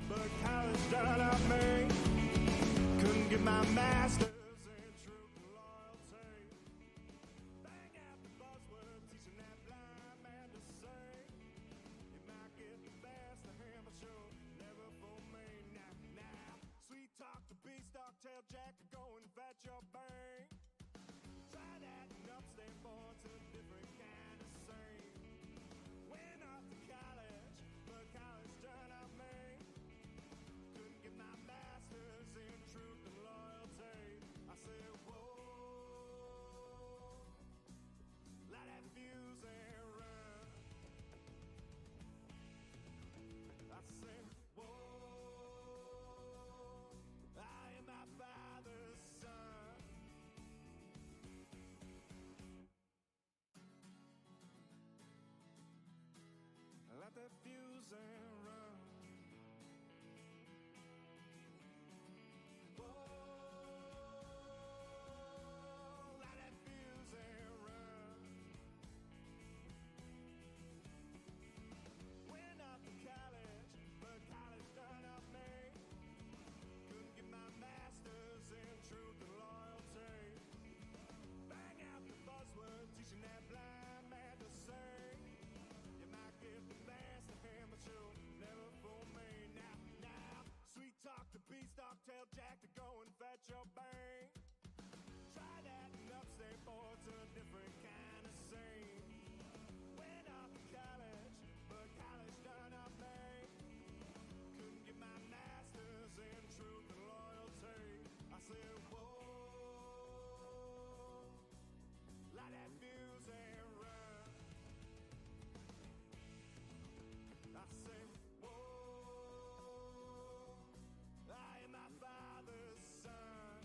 But college done up me. Couldn't get my master's in truth and loyalty. Bang out the buzzword, teaching that blind man to say. You might get the best of him, but you'll never fool me. Now, sweet talk to beanstalk, tail jack, go and fetch your bang. Try that and upstate boy to a different kind of scene. Went off to college, but college done up me. Couldn't get my master's in truth and loyalty. I said, whoa, light that fuse and run. I said, whoa, I am my father's son. Light that fuse and run. Whoa, light that fuse and run. Went off to college, but college done up me. Couldn't get my master's in truth and loyalty. Bang out the buzzword, teaching that blind man to say. You might get the best of him, but you'll never fool me. Now, sweet talk to beanstalk, tail jack to go and fetch your bang. Try that and upstate boy to a different kind of scene. Went off to college, but college done up me. Couldn't get my master's in truth and loyalty. I said, whoa, light that fuse and run. I say, whoa, I am my father's son.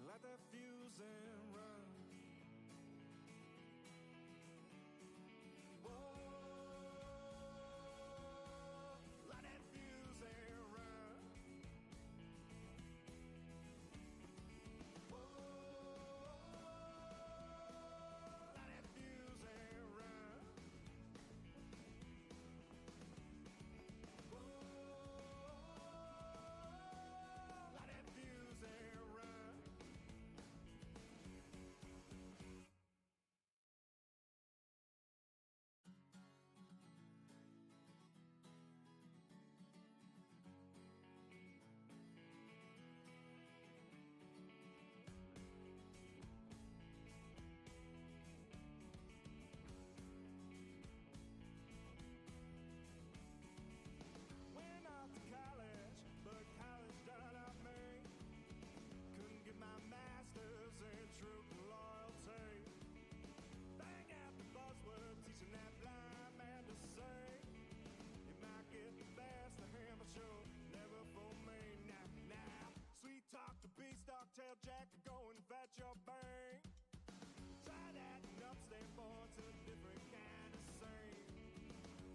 Light that fuse and run. Whoa, light that fuse and run. Whoa, light that fuse and run. Whoa, light that fuse and run. Went off to college, but college done up me. Couldn't get my master's in truth and loyalty. Bang out the buzzword, teaching that blind man to say. You might get the best of him, but you'll never fool me. Now, sweet talk to beanstalk, tail jack to go and fetch your bang. Try that and upstate boy to a different kind of scene.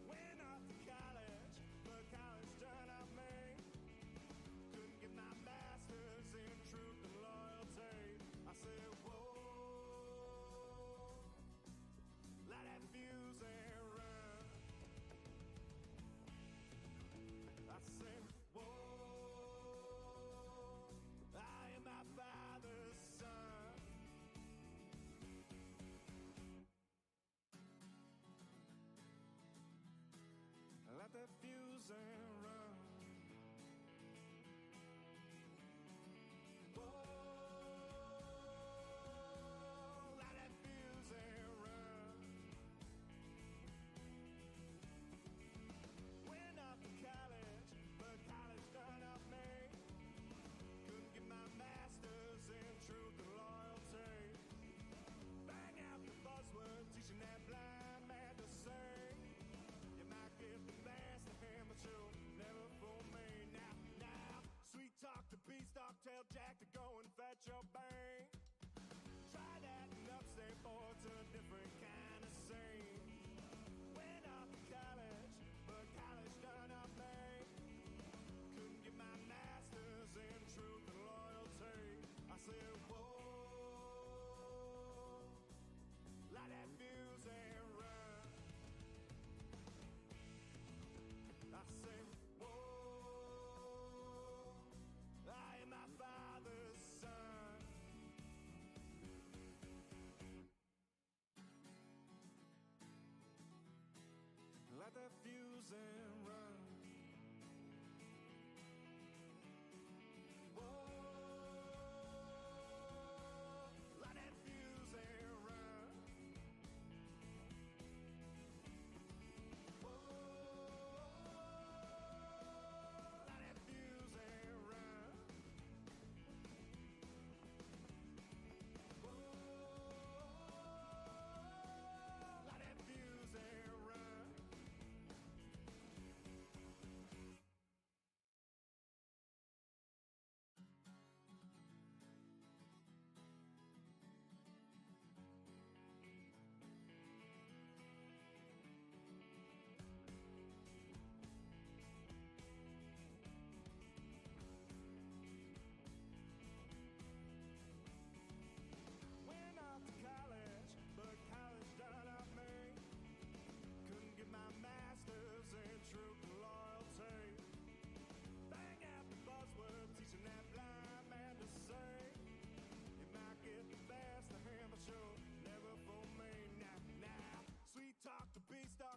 Went off to college, but college done up me. Couldn't get my master's in truth and loyalty. I said, whoa, light that fuse and run. I said, whoa, I am my father's son. Light that fuse and run. Whoa, light that fuse and run. Went off to college, but college done up me. Couldn't get my master's in truth and loyalty. Bang out the buzzword, teaching that blind man to say. You might get the best of him, but you'll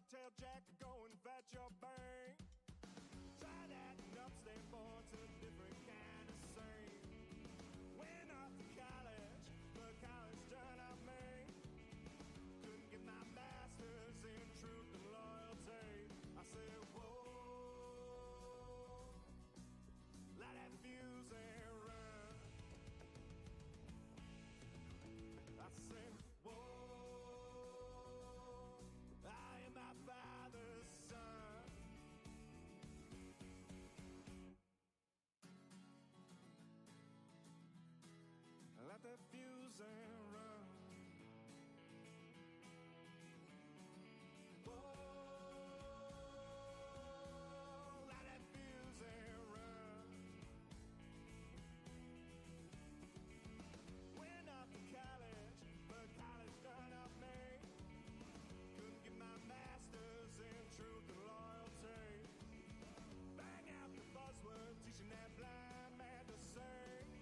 Tell Jack to go and fetch your bank. Try that and upstate boy, it's a different kind of scene. Went off to college, but college turned out me. Couldn't get my master's in truth and loyalty. I said, whoa, light that fuse and run. I said, whoa, I am my father's son. Let that fuse and run. Whoa, let that fuse and run. Went off to college, but college turned out me. Couldn't get my master's in truth and loyalty. Bang out the buzzword, teaching that blind man to sing.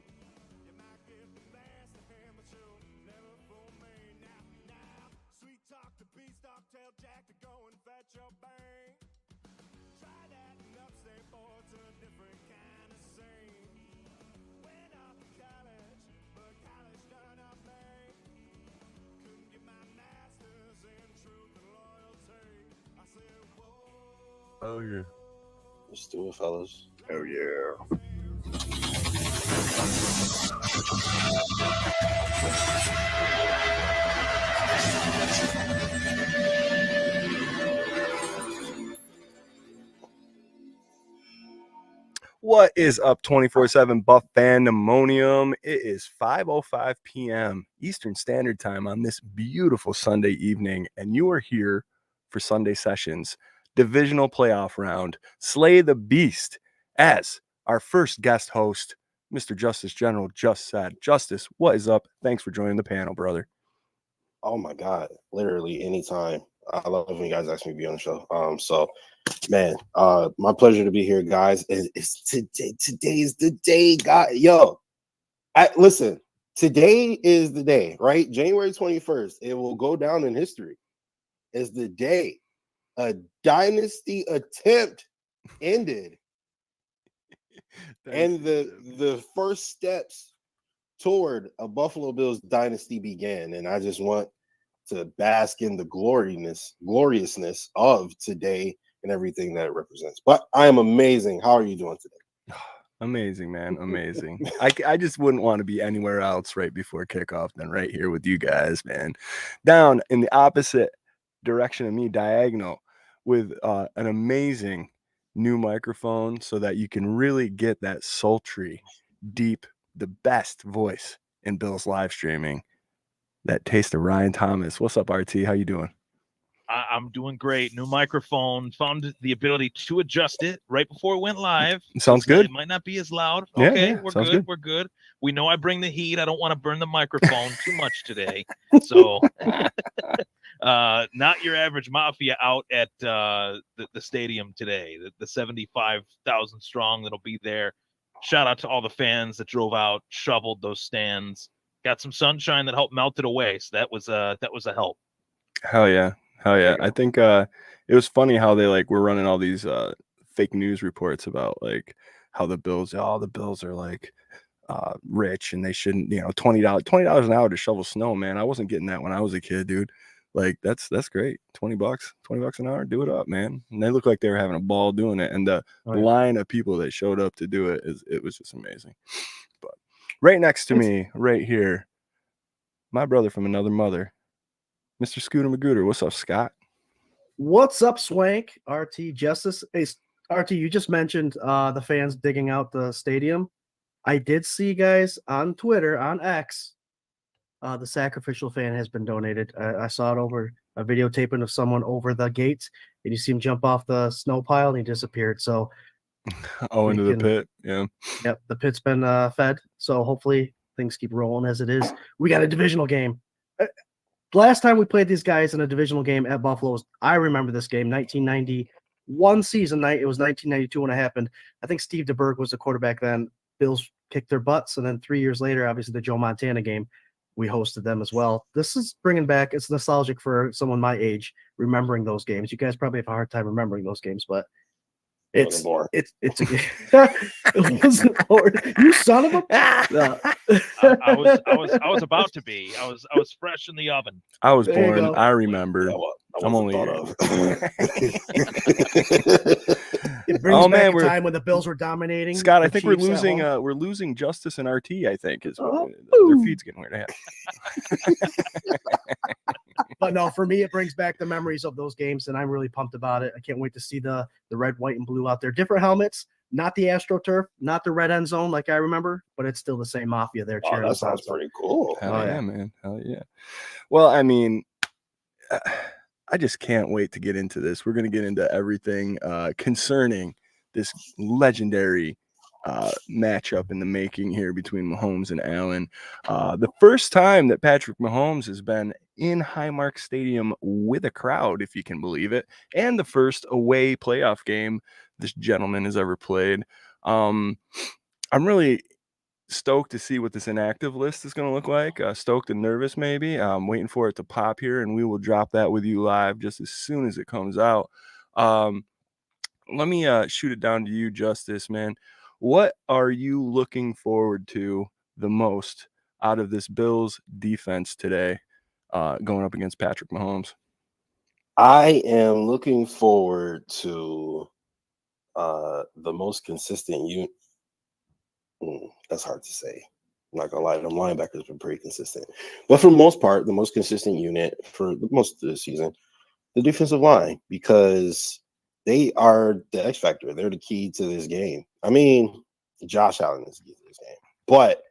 You might get the best of him, but you'll never fool me. Now, sweet talk to beanstalk, tell Jack to go and fetch your bank. Try that and upstate boy, it's a different kind of scene. Went off to college, but college turned out me. Couldn't get my master's in truth and loyalty. I said, whoa. Oh yeah. Let's do it, fellas. Oh yeah. What is up, 24/7 Buff Fandemonium? It is 5:05 p.m. Eastern Standard Time on this beautiful Sunday evening, and you are here for Sunday Sessions Divisional Playoff Round. Slay the Beast as our first guest host, Mr. Justice General just said. Justice, what is up? Thanks for joining the panel, brother. Oh my God, literally anytime. I love when you guys ask me to be on the show. So man, my pleasure to be here, guys. It's today. Today is the day, guys. Yo, listen. Today is the day, right? January 21st. It will go down in history as the day a dynasty attempt ended, and the first steps toward a Buffalo Bills dynasty began. And I just want to bask in the gloriousness of today and everything that it represents. But I am amazing. How are you doing today? Amazing, man. Amazing. I just wouldn't want to be anywhere else right before kickoff than right here with you guys, man. Down in the opposite direction of me, diagonal, with an amazing new microphone so that you can really get that sultry, deep, the best voice in Bill's live streaming. That taste of Ryan Thomas. What's up, RT? How you doing? I'm doing great. New microphone. Found the ability to adjust it right before it went live. Sounds good. It might not be as loud. Yeah, Okay, yeah, we're sounds good. good. We're good. We know I bring the heat. I don't want to burn the microphone too much today. So, not your average mafia out at the stadium today. The 75,000 strong that'll be there. Shout out to all the fans that drove out, shoveled those stands. Got some sunshine that helped melt it away. So that was a help. Hell yeah. Hell yeah. I think it was funny how they like were running all these fake news reports about like how the Bills are like rich and they shouldn't, $20 an hour to shovel snow, man. I wasn't getting that when I was a kid, dude. Like that's great. $20 an hour, do it up, man. And they look like they were having a ball doing it. And the line of people that showed up to do it was just amazing. But right next to me, right here, my brother from another mother, Mr. Scooter Magooter. What's up, Scott? What's up, Swank? RT Justice. Hey, RT, you just mentioned the fans digging out the stadium. I did see, guys, on Twitter, on X, the sacrificial fan has been donated. I saw it over a videotaping of someone over the gate, and you see him jump off the snow pile, and he disappeared. So, into the pit. Yeah. Yep, the pit's been fed. So hopefully things keep rolling as it is. We got a divisional game. Last time we played these guys in a divisional game at Buffalo, I remember this game, 1991 season night. It was 1992 when it happened. I think Steve DeBerg was the quarterback then. Bills kicked their butts, and then 3 years later, obviously the Joe Montana game, we hosted them as well. This is bringing back. It's nostalgic for someone my age remembering those games. You guys probably have a hard time remembering those games, but it's a it wasn't bored. You son of a I was about to be. I was fresh in the oven. I was born. I remember. I'm only It brings back a time when the Bills were dominating. Scott, I think we're losing Justice and RT, I think. Their feed's getting weird. But no, for me, it brings back the memories of those games, and I'm really pumped about it. I can't wait to see the red, white, and blue out there. Different helmets, not the AstroTurf, not the red end zone like I remember, but it's still the same Mafia there. Oh, that sounds pretty cool. Hell yeah, man. Hell yeah. Well, I mean, I just can't wait to get into this. We're going to get into everything concerning this legendary matchup in the making here between Mahomes and Allen. The first time that Patrick Mahomes has been in Highmark Stadium with a crowd, if you can believe it, and the first away playoff game this gentleman has ever played. I'm really stoked to see what this inactive list is going to look like. Stoked and nervous, maybe. I'm waiting for it to pop here, and we will drop that with you live just as soon as it comes out. Let me shoot it down to you, Justice, man. What are you looking forward to the most out of this Bills defense today, going up against Patrick Mahomes? I am looking forward to the most consistent unit. That's hard to say. I'm not gonna lie, them linebackers have been pretty consistent. But for the most part, the most consistent unit for most of the season, the defensive line, because they are the X factor. They're the key to this game. I mean, Josh Allen is the key to this game. But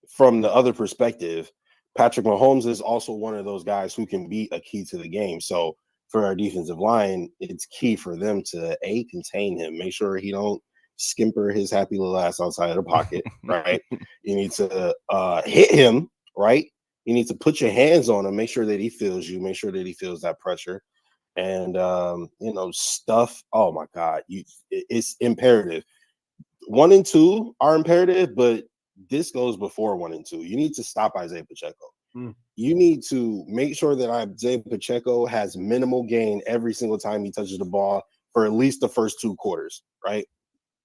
from the other perspective, Patrick Mahomes is also one of those guys who can be a key to the game. So for our defensive line, it's key for them to contain him, make sure he don't skimper his happy little ass outside of the pocket, right? You need to hit him, right? You need to put your hands on him, make sure that he feels you, make sure that he feels that pressure. And stuff. Oh my God, it's imperative. 1 and 2 are imperative, but this goes before 1 and 2. You need to stop Isaiah Pacheco. You need to make sure that Isaiah Pacheco has minimal gain every single time he touches the ball for at least the first 2 quarters, right?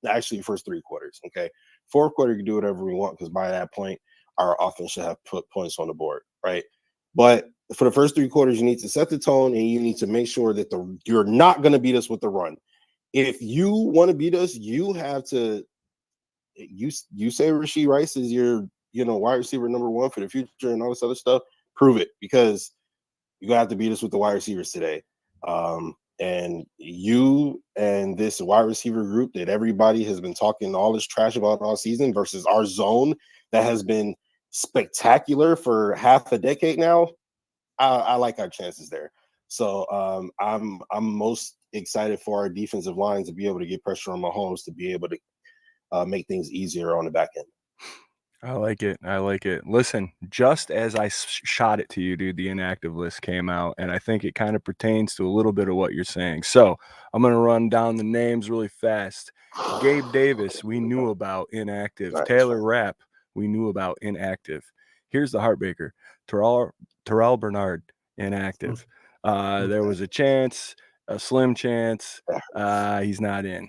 Actually, first 3 quarters. Okay, 4th quarter you can do whatever we want because by that point our offense should have put points on the board, right? But for the first 3 quarters, you need to set the tone and you need to make sure that you're not going to beat us with the run. If you want to beat us, you have to. You say Rashee Rice is your wide receiver number 1 for the future and all this other stuff. Prove it, because you have to beat us with the wide receivers today. And you and this wide receiver group that everybody has been talking all this trash about all season versus our zone that has been spectacular for half a decade now. I like our chances there. So I'm most excited for our defensive line to be able to get pressure on Mahomes to be able to make things easier on the back end. I like it. Listen, just as I shot it to you, dude, the inactive list came out, and I think it kind of pertains to a little bit of what you're saying. So I'm going to run down the names really fast. Gabe Davis, we knew about inactive. Nice. Taylor Rapp, we knew about inactive. Here's the heartbreaker. Terrell Bernard, inactive. There was a chance, a slim chance. He's not in.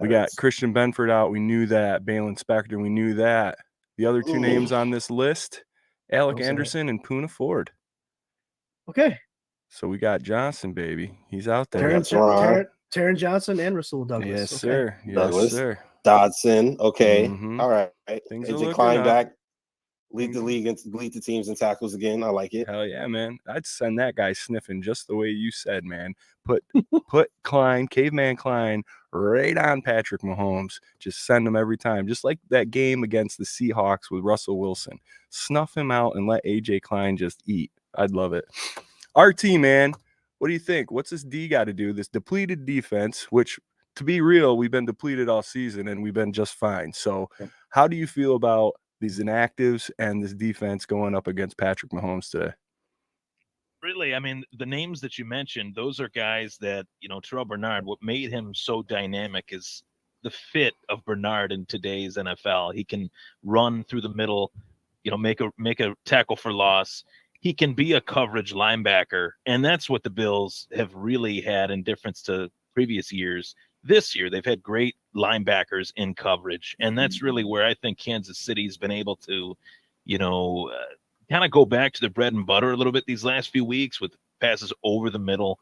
We got Christian Benford out. We knew that. Balin Spector, we knew that. The other two names on this list, Alec Anderson and Puna Ford. Okay. So we got Johnson, baby. He's out there. Taron Johnson and Rasul Douglas. Yes, okay. sir. Yes, Douglas. sir. Dodson. Okay. Mhm. All right. Things are AJ looking Klein up. back. Lead the league and lead the teams in tackles again. I like it. Hell yeah, man. I'd send that guy sniffing just the way you said, man. Put Klein, Caveman Klein, right on Patrick Mahomes. Just send him every time. Just like that game against the Seahawks with Russell Wilson. Snuff him out and let AJ Klein just eat. I'd love it. RT, man, what do you think? What's this D got to do? This depleted defense, which, to be real, we've been depleted all season and we've been just fine. So how do you feel about these inactives and this defense going up against Patrick Mahomes today? Really, I mean, the names that you mentioned, those are guys that, Terrell Bernard, what made him so dynamic is the fit of Bernard in today's NFL. He can run through the middle, make a tackle for loss. He can be a coverage linebacker, and that's what the Bills have really had in difference to previous years. This year, they've had great linebackers in coverage, and that's really where I think Kansas City's been able to, kind of go back to the bread and butter a little bit these last few weeks with passes over the middle,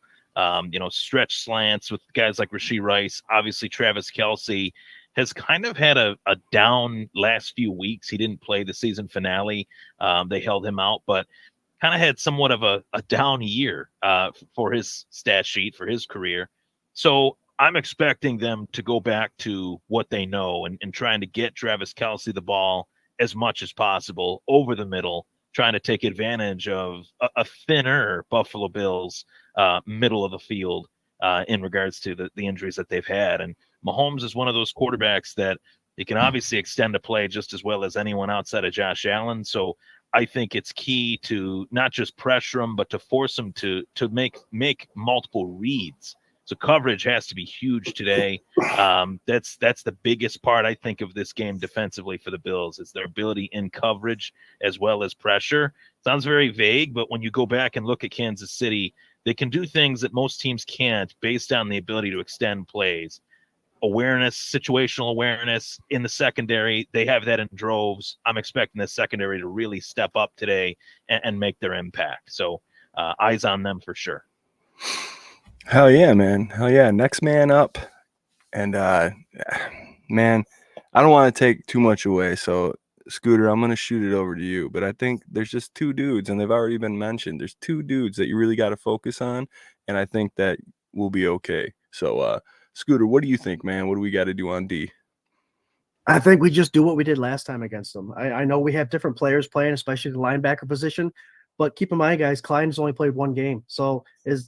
stretch slants with guys like Rashee Rice. Obviously, Travis Kelce has kind of had a down last few weeks. He didn't play the season finale. They held him out, but kind of had somewhat of a down year for his stat sheet, for his career. So I'm expecting them to go back to what they know and trying to get Travis Kelce the ball as much as possible over the middle, trying to take advantage of a thinner Buffalo Bills middle of the field in regards to the injuries that they've had. And Mahomes is one of those quarterbacks that he can obviously extend a play just as well as anyone outside of Josh Allen. So I think it's key to not just pressure him, but to force him to make multiple reads. So coverage has to be huge today. That's the biggest part, I think, of this game defensively for the Bills is their ability in coverage as well as pressure. Sounds very vague, but when you go back and look at Kansas City, they can do things that most teams can't based on the ability to extend plays. Awareness, situational awareness in the secondary, they have that in droves. I'm expecting the secondary to really step up today and make their impact. So eyes on them for sure. Hell yeah, man. Hell yeah. Next man up. And man, I don't want to take too much away. So Scooter, I'm going to shoot it over to you. But I think there's just two dudes, and they've already been mentioned. There's two dudes that you really got to focus on. And I think that we'll be okay. So Scooter, what do you think, man? What do we got to do on D? I think we just do what we did last time against them. I know we have different players playing, especially the linebacker position. But keep in mind, guys, Klein's only played one game. So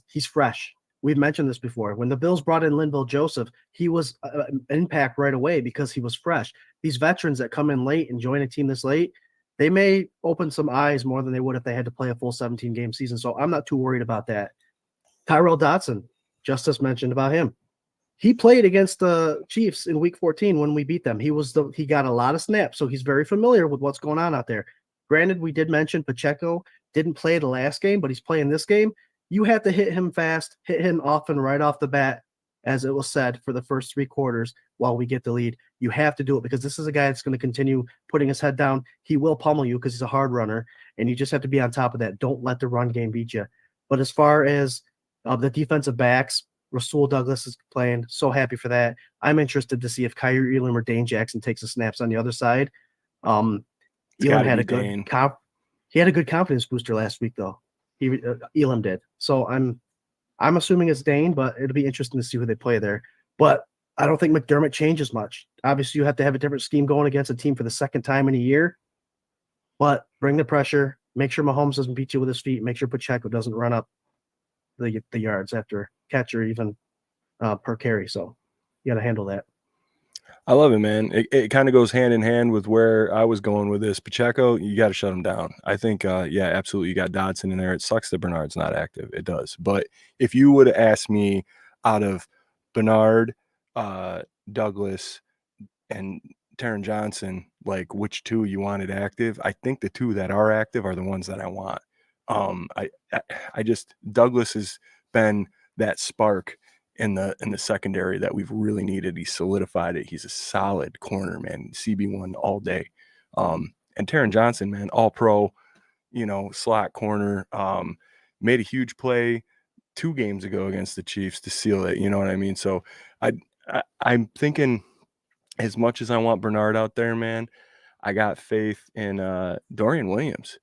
he's fresh. We've mentioned this before. When the Bills brought in Linval Joseph, he was an impact right away because he was fresh. These veterans that come in late and join a team this late, they may open some eyes more than they would if they had to play a full 17-game season. So I'm not too worried about that. Tyrell Dodson, Justice mentioned about him. He played against the Chiefs in Week 14 when we beat them. He got a lot of snaps, so he's very familiar with what's going on out there. Granted, we did mention Pacheco didn't play the last game, but he's playing this game. You have to hit him fast, hit him often right off the bat, as it was said, for the first 3 quarters while we get the lead. You have to do it because this is a guy that's going to continue putting his head down. He will pummel you because he's a hard runner, and you just have to be on top of that. Don't let the run game beat you. But as far as the defensive backs, Rasul Douglas is playing. So happy for that. I'm interested to see if Kyrie Elam or Dane Jackson takes the snaps on the other side. Elam had a good confidence booster last week, though. Elam did. So I'm assuming it's Dane, but it'll be interesting to see who they play there. But I don't think McDermott changes much. Obviously, you have to have a different scheme going against a team for the second time in a year. But bring the pressure. Make sure Mahomes doesn't beat you with his feet. Make sure Pacheco doesn't run up the yards after catch or even per carry. So you got to handle that. I love it, man. It kind of goes hand in hand with where I was going with this. Pacheco, you got to shut him down. I think, yeah, absolutely. You got Dodson in there. It sucks that Bernard's not active. It does. But if you would have asked me out of Bernard, Douglas, and Taron Johnson, like which two you wanted active, I think the two that are active are the ones that I want. I just Douglas has been that spark in the secondary that we've really needed. He solidified it. He's a solid corner, man. CB1 all day. And Taron Johnson, man, all pro, slot corner, made a huge play 2 games ago against the Chiefs to seal it. You know what I mean? So I'm thinking, as much as I want Bernard out there, man, I got faith in Dorian Williams.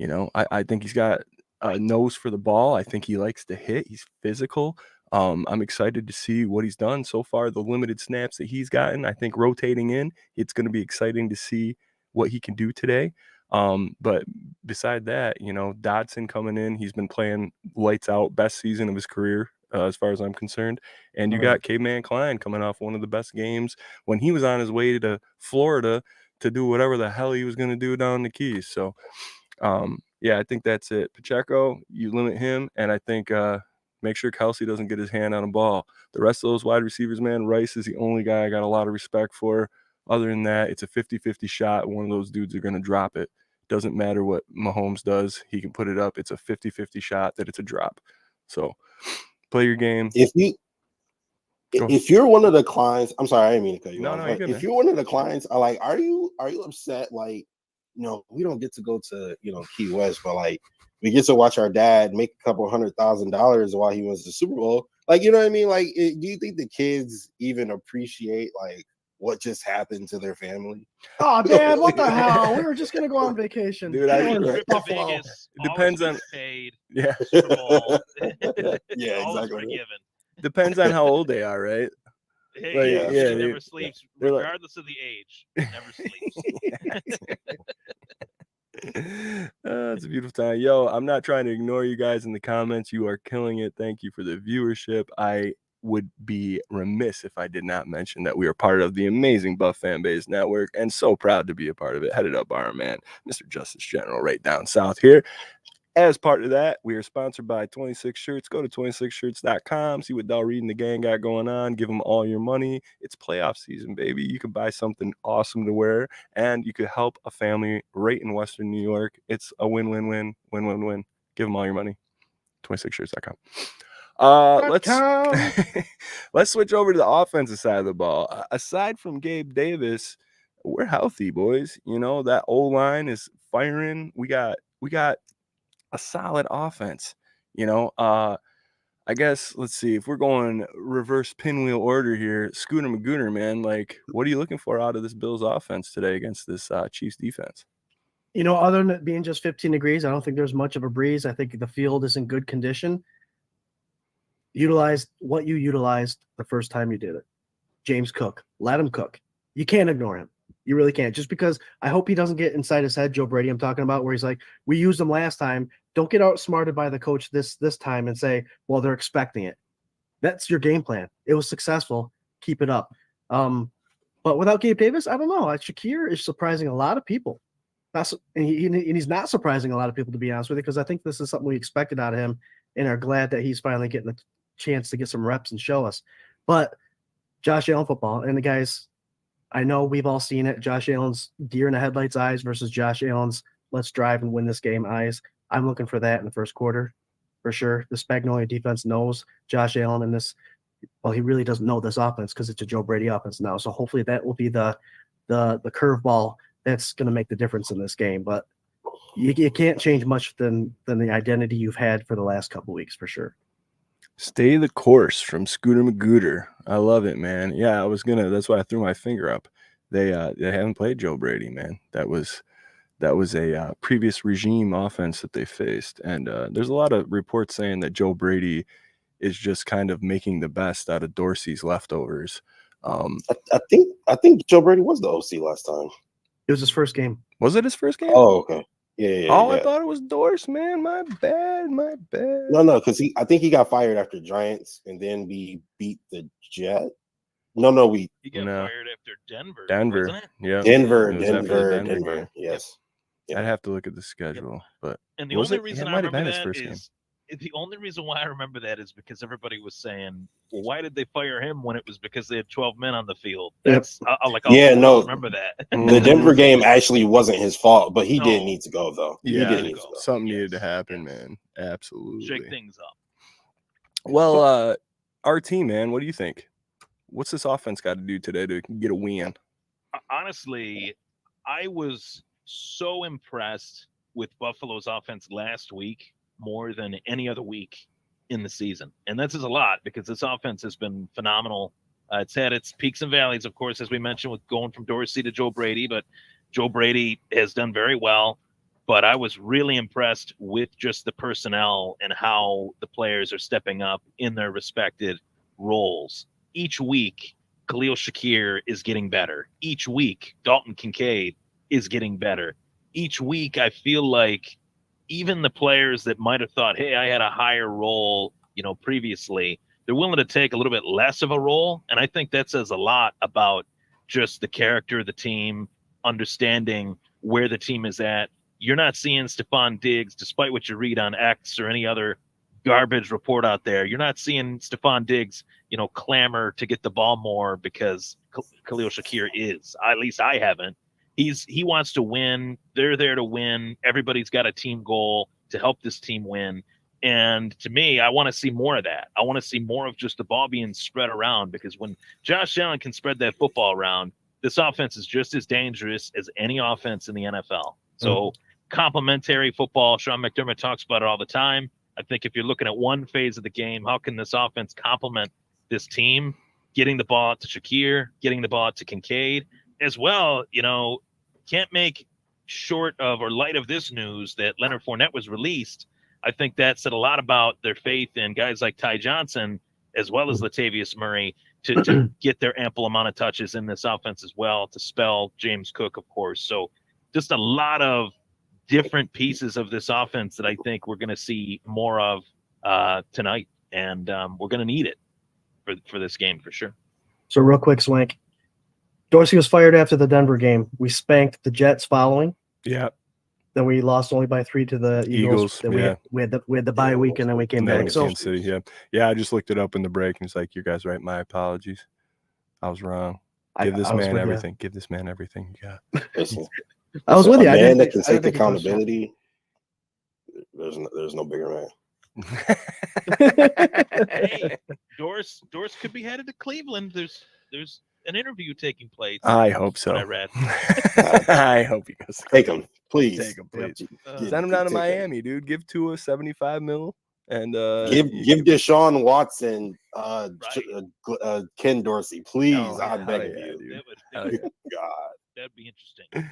I think he's got a nose for the ball. I think he likes to hit. He's physical. I'm excited to see what he's done so far, the limited snaps that he's gotten. I think rotating in, it's going to be exciting to see what he can do today. But beside that, Dodson coming in, he's been playing lights out, best season of his career, as far as I'm concerned. And you got K-Man Klein coming off one of the best games when he was on his way to Florida to do whatever the hell he was going to do down the Keys. So, I think that's it. Pacheco, you limit him, and I think make sure Kelsey doesn't get his hand on a ball. The rest of those wide receivers, man, Rice is the only guy I got a lot of respect for. Other than that, it's a 50-50 shot. One of those dudes are going to drop it. Doesn't matter what Mahomes does. He can put it up. It's a 50-50 shot that it's a drop. So play your game. If you're one of the clients, I'm sorry, I didn't mean to cut you off. No, you're good, man. If you're one of the clients, are you upset? Like, we don't get to go to, Key West, but like we get to watch our dad make a couple $100,000 while he wins the Super Bowl. Like, you know what I mean? Like, do you think the kids even appreciate like what just happened to their family? Oh, Dad, what the hell? We were just gonna go on vacation. Dude, Trip to Vegas, it depends on paid. Yeah. Super Bowl. Yeah, Always exactly. forgiven. Depends on how old they are, right? Hey, Like, he never sleeps, they're like- regardless of the age. Never sleeps. It's a beautiful time. Yo, I'm not trying to ignore you guys in the comments. You are killing it. Thank you for the viewership. I would be remiss if I did not mention that we are part of the amazing Buff Fan Base Network, and so proud to be a part of it. Headed up by our man, Mr. Justice General, right down south here. As part of that, we are sponsored by 26 Shirts. Go to 26shirts.com, see what Del Reed and the gang got going on. Give them all your money. It's playoff season, baby. You can buy something awesome to wear, and you could help a family right in Western New York. It's a win-win-win, win-win-win. Give them all your money. 26shirts.com. Let's switch over to the offensive side of the ball. Aside from Gabe Davis, we're healthy, boys. That O-line is firing. We got a solid offense. I guess let's see if we're going reverse pinwheel order here. Scooter Magooter, man, like, what are you looking for out of this Bills offense today against this Chiefs defense? Other than it being just 15 degrees, I don't think there's much of a breeze. I think the field is in good condition. Utilize what you utilized the first time you did it. James Cook, let him cook. You can't ignore him. You really can't. Just because I hope he doesn't get inside his head, Joe Brady, I'm talking about, where he's like, we used him last time. Don't get outsmarted by the coach this time and say, well, they're expecting it. That's your game plan. It was successful. Keep it up. But without Gabe Davis, I don't know. Shakir is surprising a lot of people. And he's not surprising a lot of people, to be honest with you, because I think this is something we expected out of him and are glad that he's finally getting a chance to get some reps and show us. But Josh Allen football, and the guys, I know we've all seen it. Josh Allen's deer in the headlights eyes versus Josh Allen's let's drive and win this game eyes. I'm looking for that in the first quarter for sure. The Spagnuolo defense knows Josh Allen in this. Well, he really doesn't know this offense because it's a Joe Brady offense now. So hopefully that will be the curveball that's going to make the difference in this game. But you can't change much than the identity you've had for the last couple of weeks for sure. Stay the course from Scooter Magooter. I love it, man. Yeah, that's why I threw my finger up. They haven't played Joe Brady, man. That was a previous regime offense that they faced. And there's a lot of reports saying that Joe Brady is just kind of making the best out of Dorsey's leftovers. I think Joe Brady was the OC last time. It was his first game. Was it his first game? Oh, okay. Yeah. I thought it was Dorse, man. My bad. No, because I think he got fired after Giants, and then we beat the Jets. No, He got fired after Denver. Denver, Wasn't it? yeah. Denver. Yes. I'd have to look at the schedule, but And the only reason I remember that is the only reason why I remember that is because everybody was saying, well, why did they fire him when it was because they had 12 men on the field? That's I'll remember that. The Denver game actually wasn't his fault, but he did No. need to go though. Yeah, he did need to go. Something needed to happen, man. Absolutely. Shake things up. Well, RT, man, what do you think? What's this offense got to do today to get a win? Honestly, I was so impressed with Buffalo's offense last week more than any other week in the season. And that says a lot because this offense has been phenomenal. It's had its peaks and valleys, of course, as we mentioned, with going from Dorsey to Joe Brady, but Joe Brady has done very well. But I was really impressed with just the personnel and how the players are stepping up in their respected roles. Each week, Khalil Shakir is getting better. Each week, Dalton Kincaid is getting better. Each week, I feel like even the players that might have thought, hey, I had a higher role, previously, they're willing to take a little bit less of a role. And I think that says a lot about just the character of the team, understanding where the team is at. You're not seeing Stephon Diggs, despite what you read on X or any other garbage report out there. You're not seeing Stephon Diggs, clamor to get the ball more because Khalil Shakir is. At least I haven't. He wants to win. They're there to win. Everybody's got a team goal to help this team win. And to me, I want to see more of that. I want to see more of just the ball being spread around, because when Josh Allen can spread that football around, this offense is just as dangerous as any offense in the NFL. So complementary football, Sean McDermott talks about it all the time. I think if you're looking at one phase of the game, how can this offense complement this team? Getting the ball out to Shakir, getting the ball out to Kincaid as well. Can't make short of or light of this news that Leonard Fournette was released. I think that said a lot about their faith in guys like Ty Johnson as well as Latavius Murray to get their ample amount of touches in this offense as well, to spell James Cook, of course. So just a lot of different pieces of this offense that I think we're going to see more of tonight. And we're going to need it for this game for sure. So real quick, Swank. Dorsey was fired after the Denver game. We spanked the Jets following. Yeah. Then we lost only by 3 to the Eagles. Then we had the bye week, and then we came back. So Kansas City, yeah. I just looked it up in the break, and it's like, you guys right. My apologies. I was wrong. Give this man everything. Give this man everything you got. Listen, I was with you. A man that can take accountability. There's no bigger man. Hey, Doris could be headed to Cleveland. There's an interview taking place. I hope so. I read. I hope he goes. Take him, please. Take him, please. Send him down to Miami, dude. Give Tua $75 million and give Deshaun Watson Ken Dorsey, please. I beg of you. God, God, that'd be interesting.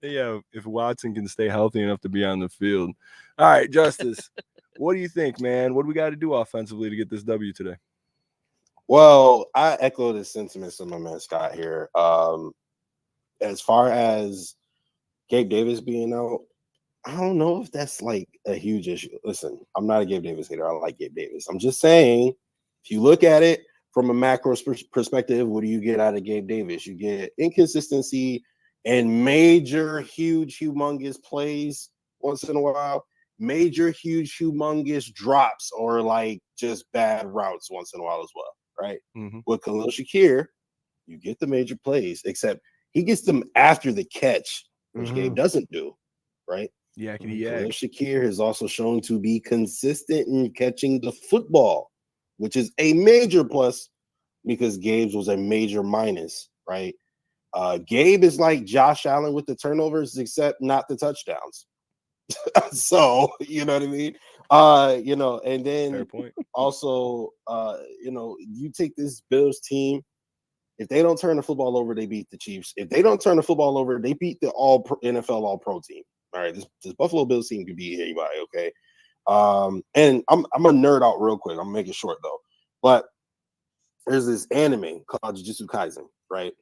Yeah, if Watson can stay healthy enough to be on the field. All right, Justice. What do you think, man? What do we got to do offensively to get this W today? Well, I echo the sentiments of my man Scott here. As far as Gabe Davis being out, I don't know if that's like a huge issue. Listen, I'm not a Gabe Davis hater. I like Gabe Davis. I'm just saying, if you look at it from a macro perspective, what do you get out of Gabe Davis? You get inconsistency and major, huge, humongous plays once in a while. Major, huge, humongous drops or like just bad routes once in a while as well. Right. Mm-hmm. With Khalil Shakir, you get the major plays, except he gets them after the catch, which Gabe doesn't do. Right. Khalil Shakir has also shown to be consistent in catching the football, which is a major plus because Gabe's was a major minus. Right. Gabe is like Josh Allen with the turnovers, except not the touchdowns. So, you know what I mean? And then fair point. Also, you take this Bills team, if they don't turn the football over, they beat the Chiefs. If they don't turn the football over, they beat the NFL All-Pro team. All right, this Buffalo Bills team can beat anybody, okay? And I'm gonna nerd out real quick. I'm gonna make it short though. But there's this anime called Jujutsu Kaisen, right?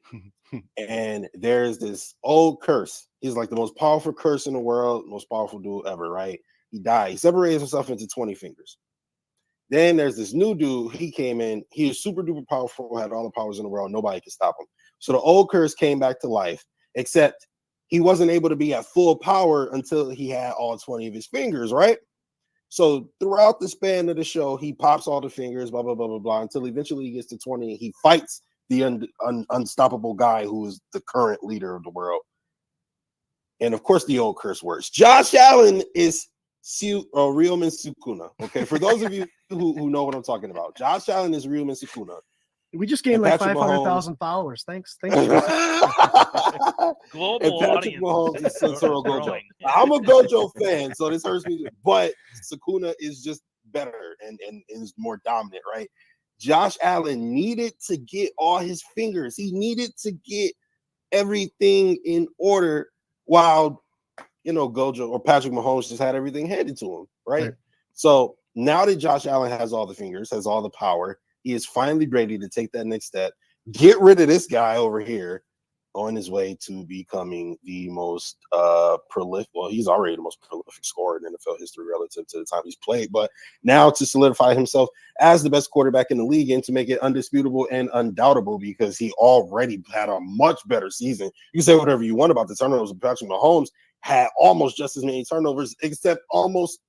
And there's this old curse. He's like the most powerful curse in the world, most powerful dude ever, right? He died. He separated himself into 20 fingers. Then there's this new dude. He came in. He was super duper powerful, had all the powers in the world. Nobody could stop him. So the old curse came back to life, except he wasn't able to be at full power until he had all 20 of his fingers, right? So throughout the span of the show, he pops all the fingers, blah, blah, blah, blah, blah, until eventually he gets to 20 and he fights the unstoppable guy who is the current leader of the world. And of course, the old curse words. Josh Allen is Ryumin Sukuna. Okay, for those of you who know what I'm talking about, Josh Allen is Ryumin Sukuna. We just gained like Patrick 500,000 followers. Thanks. and Global Patrick audience. Mahomes is Satoru Gojo. Growing. I'm a Gojo fan, so this hurts me. But Sukuna is just better and is more dominant, right? Josh Allen needed to get all his fingers. He needed to get everything in order while, Gojo or Patrick Mahomes just had everything handed to him, right? So now that Josh Allen has all the fingers, has all the power, he is finally ready to take that next step, get rid of this guy over here on his way to becoming the most prolific. Well, he's already the most prolific scorer in NFL history relative to the time he's played, but now to solidify himself as the best quarterback in the league and to make it undisputable and undoubtable because he already had a much better season. You can say whatever you want about the turnovers, but Patrick Mahomes had almost just as many turnovers, except almost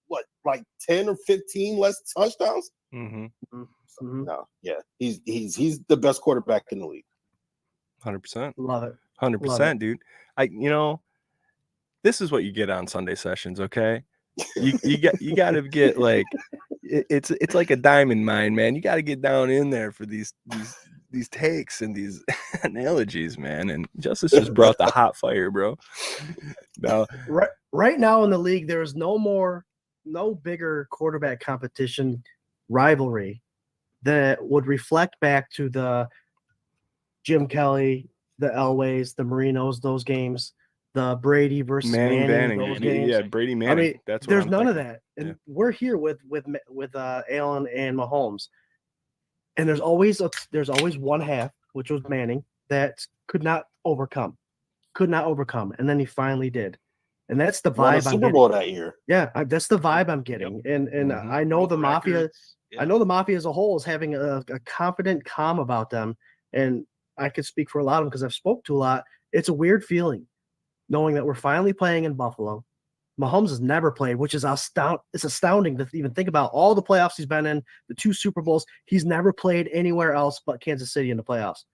like 10 or 15 less touchdowns. Mm-hmm. So, no, yeah, he's the best quarterback in the league. 100%. Love it. 100%, dude. This is what you get on Sunday sessions, okay? You got to get like it's like a diamond mine, man. You got to get down in there for these takes and these analogies, man. And Justice just brought the hot fire, bro. No, right now in the league, there's no bigger quarterback competition rivalry that would reflect back to the Jim Kelly, the Elways, the Marinos, those games, the Brady versus Manning those games. Yeah, Brady Manning. I mean, that's what there's I'm none thinking. of that, and we're here with Allen and Mahomes, and there's always one half, which was Manning, that could not overcome, and then he finally did, and that's the vibe. Super Bowl that year. Yeah, that's the vibe I'm getting, and I know the Mafia. I know the Mafia as a whole is having a confident calm about them, and I could speak for a lot of them because I've spoke to a lot. It's a weird feeling knowing that we're finally playing in Buffalo. Mahomes has never played, which is it's astounding to even think about all the playoffs he's been in, the 2 Super Bowls. He's never played anywhere else but Kansas City in the playoffs.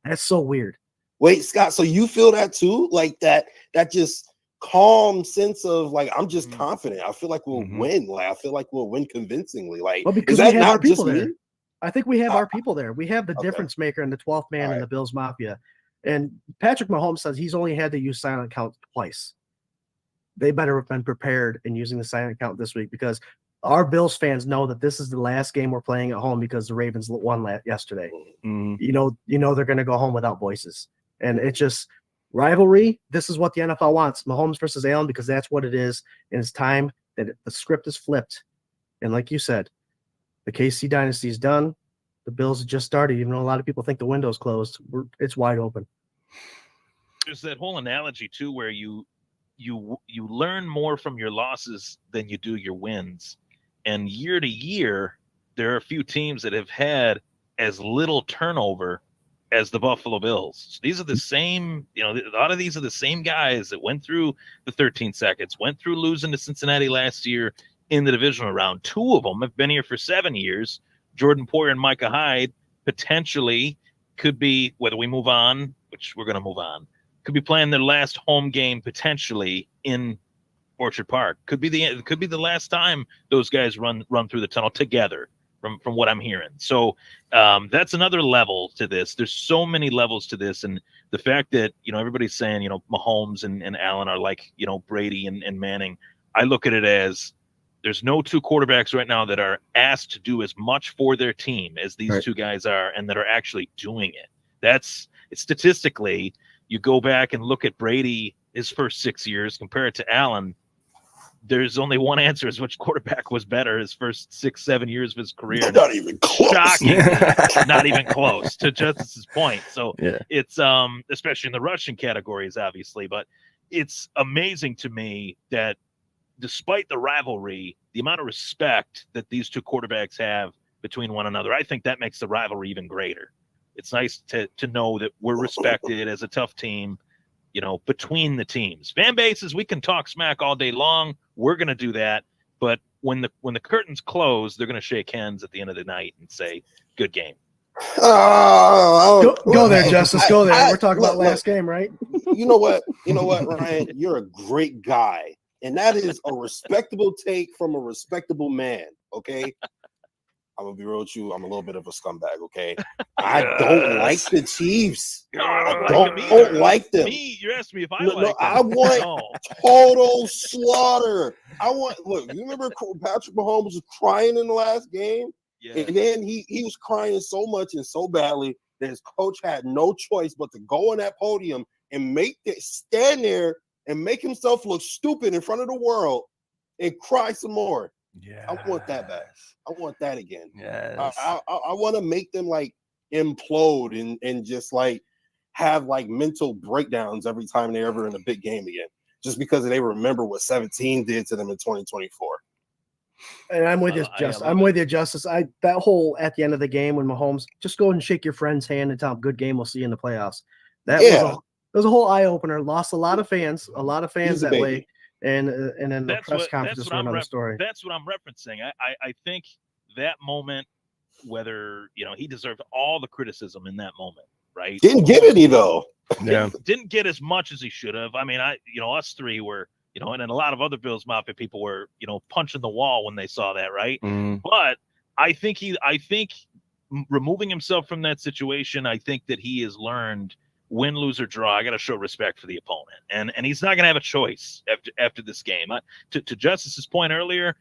That's so weird. Wait, Scott, so you feel that too? Like that just calm sense of like, I'm just confident. I feel like we'll win. Like I feel like we'll win convincingly. Like, because is that we have not our people just there. me? I think we have our people there. We have the difference maker and the 12th man in the Bills Mafia. And Patrick Mahomes says he's only had to use silent count twice. They better have been prepared in using the silent count this week because our Bills fans know that this is the last game we're playing at home because the Ravens won yesterday. You know they're going to go home without voices. And it's just rivalry. This is what the NFL wants. Mahomes versus Allen because that's what it is. And it's time that the script is flipped. And like you said, the KC dynasty is done. The Bills have just started, even though a lot of people think the window's closed. It's wide open. There's that whole analogy too, where you learn more from your losses than you do your wins. And year to year, there are a few teams that have had as little turnover as the Buffalo Bills. So these are the same, a lot of these are the same guys that went through the 13 seconds, went through losing to Cincinnati last year in the divisional round. 2 of them have been here for 7 years. Jordan Poyer and Micah Hyde potentially could be, whether we move on, which we're going to move on, could be playing their last home game potentially in Orchard Park. Could be the last time those guys run through the tunnel together. From what I'm hearing, so that's another level to this. There's so many levels to this, and the fact that everybody's saying Mahomes and Allen are like Brady and Manning. I look at it as there's no 2 quarterbacks right now that are asked to do as much for their team as these 2 guys are, and that are actually doing it. It's statistically, you go back and look at Brady his first 6 years, compare it to Allen. There's only one answer: is which quarterback was better his first 6-7 years of his career. Not even close. Shocking, not even close to Justice's point. So it's especially in the rushing categories, obviously, but it's amazing to me that despite the rivalry, the amount of respect that these 2 quarterbacks have between one another, I think that makes the rivalry even greater. It's nice to know that we're respected as a tough team, between the teams. Fan bases, we can talk smack all day long. We're going to do that. But when the curtains close, they're going to shake hands at the end of the night and say, "Good game." Go there, Justice. Go there. We're talking about last game, right? You know what, Ryan? You're a great guy, and that is a respectable take from a respectable man. Okay, I'm gonna be real with you. I'm a little bit of a scumbag. Okay, I don't like the Chiefs. I don't like them. You're asking me if I No, like them. I want total slaughter. Look, you remember Patrick Mahomes was crying in the last game? Yeah. And then he was crying so much and so badly that his coach had no choice but to go on that podium and stand there and make himself look stupid in front of the world and cry some more. Yeah, I want that back. I want that again. Yes. I want to make them like implode and just like have like mental breakdowns every time they're ever in a big game again, just because they remember what 17 did to them in 2024. And I'm with you, Justice. I'm with you, Justice. That whole at the end of the game when Mahomes just go and shake your friend's hand and tell him good game, we'll see you in the playoffs. That was a whole eye opener. Lost a lot of fans that way. And then the press conference is another story. That's what I'm referencing. I think that moment, whether he deserved all the criticism in that moment, right? Didn't get any though. Yeah, didn't get as much as he should have. I mean, us three were. And then a lot of other Bills Mafia people were, punching the wall when they saw that, right? Mm. But I think removing himself from that situation, I think that he has learned win, lose, or draw. I got to show respect for the opponent, and he's not going to have a choice after this game. To Justice's point earlier,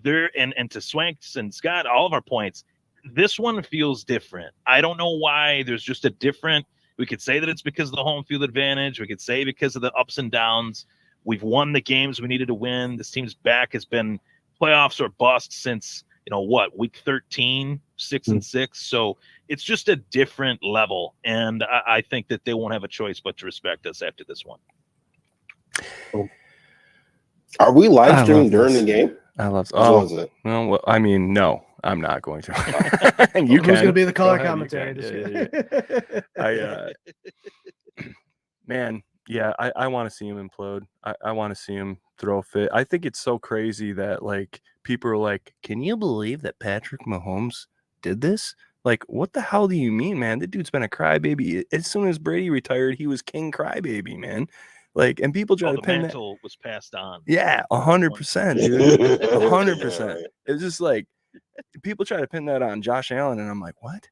and to Swank's and Scott, all of our points, this one feels different. I don't know why. There's just a different. We could say that it's because of the home field advantage. We could say because of the ups and downs. We've won the games we needed to win. This team's back has been playoffs or bust since, week 13, 6-6. So it's just a different level. And I think that they won't have a choice but to respect us after this one. Are we live streaming during the game? I love well, I mean, no, I'm not going to. Who's going to be the color commentary this year? Man. Yeah, I want to see him implode. I want to see him throw a fit. I think it's so crazy that like people are like, "Can you believe that Patrick Mahomes did this?" Like, what the hell do you mean, man? The dude's been a crybaby. As soon as Brady retired, he was king crybaby, man. Like, and people try to pin that. The mantle was passed on. Yeah, 100%, dude. 100%. It's just like people try to pin that on Josh Allen, and I'm like, what?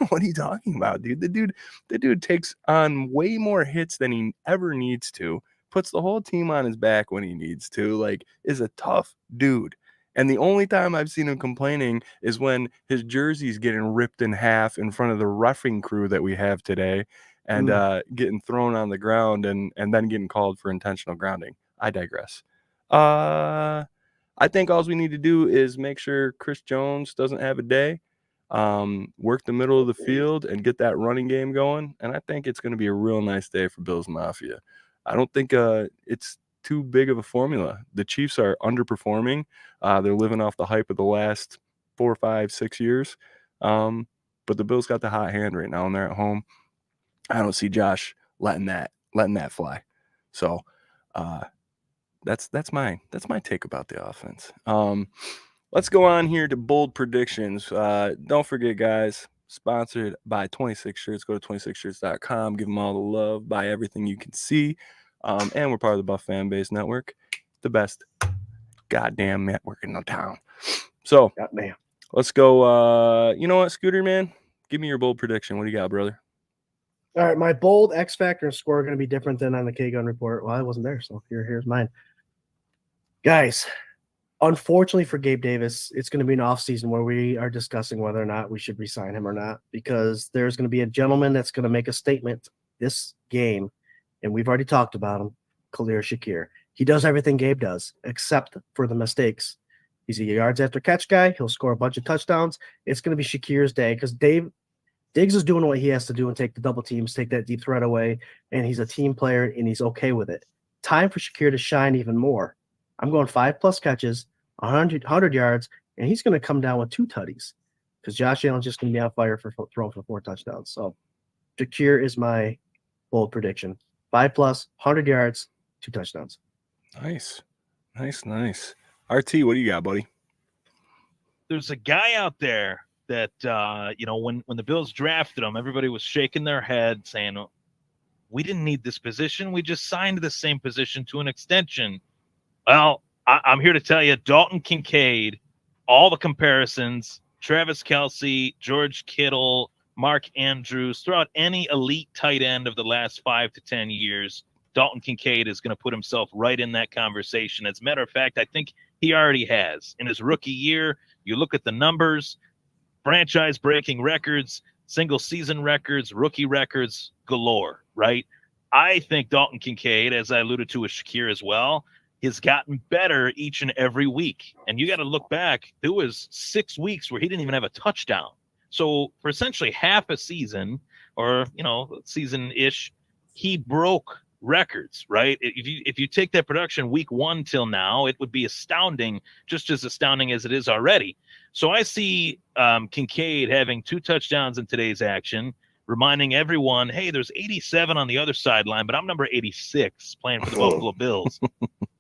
What are you talking about, dude? The dude takes on way more hits than he ever needs to, puts the whole team on his back when he needs to, like, is a tough dude. And the only time I've seen him complaining is when his jersey's getting ripped in half in front of the roughing crew that we have today and getting thrown on the ground and then getting called for intentional grounding. I digress. I think all we need to do is make sure Chris Jones doesn't have a day. Work the middle of the field and get that running game going, and I think it's going to be a real nice day for Bills Mafia. I don't think it's too big of a formula. The Chiefs are underperforming. They're living off the hype of the last 4, 5, 6 years. But the Bills got the hot hand right now, and they're at home. I don't see Josh letting that fly. So that's my take about the offense. Let's go on here to bold predictions. Don't forget, guys, sponsored by 26 Shirts. Go to 26shirts.com. Give them all the love. Buy everything you can see. And we're part of the Buff Fan Base Network. The best goddamn network in the town. So, let's go. You know what, Scooter, man? Give me your bold prediction. What do you got, brother? All right, my bold X Factor score are going to be different than on the K-Gun report. Well, I wasn't there, so here's mine. Guys, unfortunately for Gabe Davis, it's going to be an offseason where we are discussing whether or not we should re-sign him or not, because there's going to be a gentleman that's going to make a statement this game, and we've already talked about him, Khalil Shakir. He does everything Gabe does, except for the mistakes. He's a yards after catch guy. He'll score a bunch of touchdowns. It's going to be Shakir's day because Diggs is doing what he has to do and take the double teams, take that deep threat away, and he's a team player, and he's okay with it. Time for Shakir to shine even more. I'm going 5+ catches, 100 yards, and he's going to come down with 2 tutties because Josh Allen's just going to be on fire for throwing for 4 touchdowns. So Shakir is my bold prediction. 5+, 100 yards, 2 touchdowns. Nice. RT, what do you got, buddy? There's a guy out there that when the Bills drafted him, everybody was shaking their head saying, we didn't need this position. We just signed the same position to an extension. Well, I'm here to tell you, Dalton Kincaid, all the comparisons, Travis Kelce, George Kittle, Mark Andrews, throughout any elite tight end of the last 5 to 10 years, Dalton Kincaid is going to put himself right in that conversation. As a matter of fact, I think he already has. In his rookie year, you look at the numbers, franchise-breaking records, single-season records, rookie records galore, right? I think Dalton Kincaid, as I alluded to with Shakir as well, has gotten better each and every week. And you got to look back. There was 6 weeks where he didn't even have a touchdown. So for essentially half a season, or season-ish, he broke records, right? If you take that production week 1 till now, it would be astounding, just as astounding as it is already. So I see Kincaid having 2 touchdowns in today's action, reminding everyone, hey, there's 87 on the other sideline, but I'm number 86 playing for the Buffalo Bills.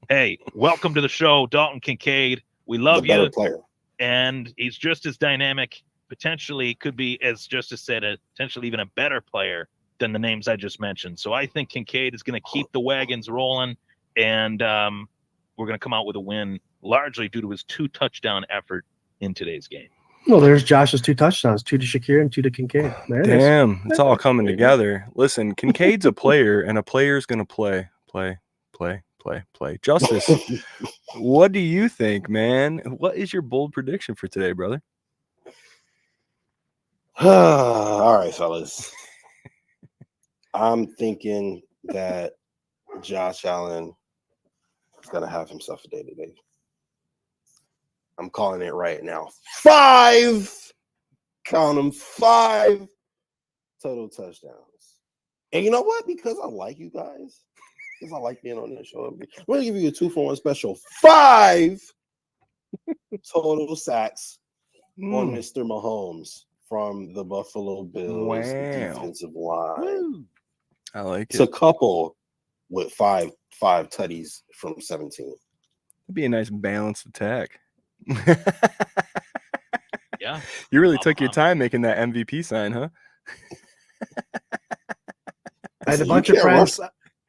Hey, welcome to the show, Dalton Kincaid. We love you. Better player. And he's just as dynamic, potentially could be, as Justice said, potentially even a better player than the names I just mentioned. So I think Kincaid is going to keep the wagons rolling, and we're going to come out with a win, largely due to his 2 touchdown effort in today's game. Well, there's Josh's 2 touchdowns, 2 to Shakir and 2 to Kincaid. There it is. Damn, it's all coming together. Listen, Kincaid's a player, and a player's going to play. Justice, what do you think, man? What is your bold prediction for today, brother? All right, fellas. I'm thinking that Josh Allen is going to have himself a day today. I'm calling it right now. 5, count them, 5 total touchdowns. And you know what? Because I like you guys, because I like being on this show, I'm going to give you a 2-for-1 special. 5 total sacks on Mr. Mahomes from the Buffalo Bills defensive line. Woo. I like To it. couple with 5 tutties from 17. It'd be a nice balanced attack. Yeah. You really took your time making that MVP sign, huh? I had a bunch of friends.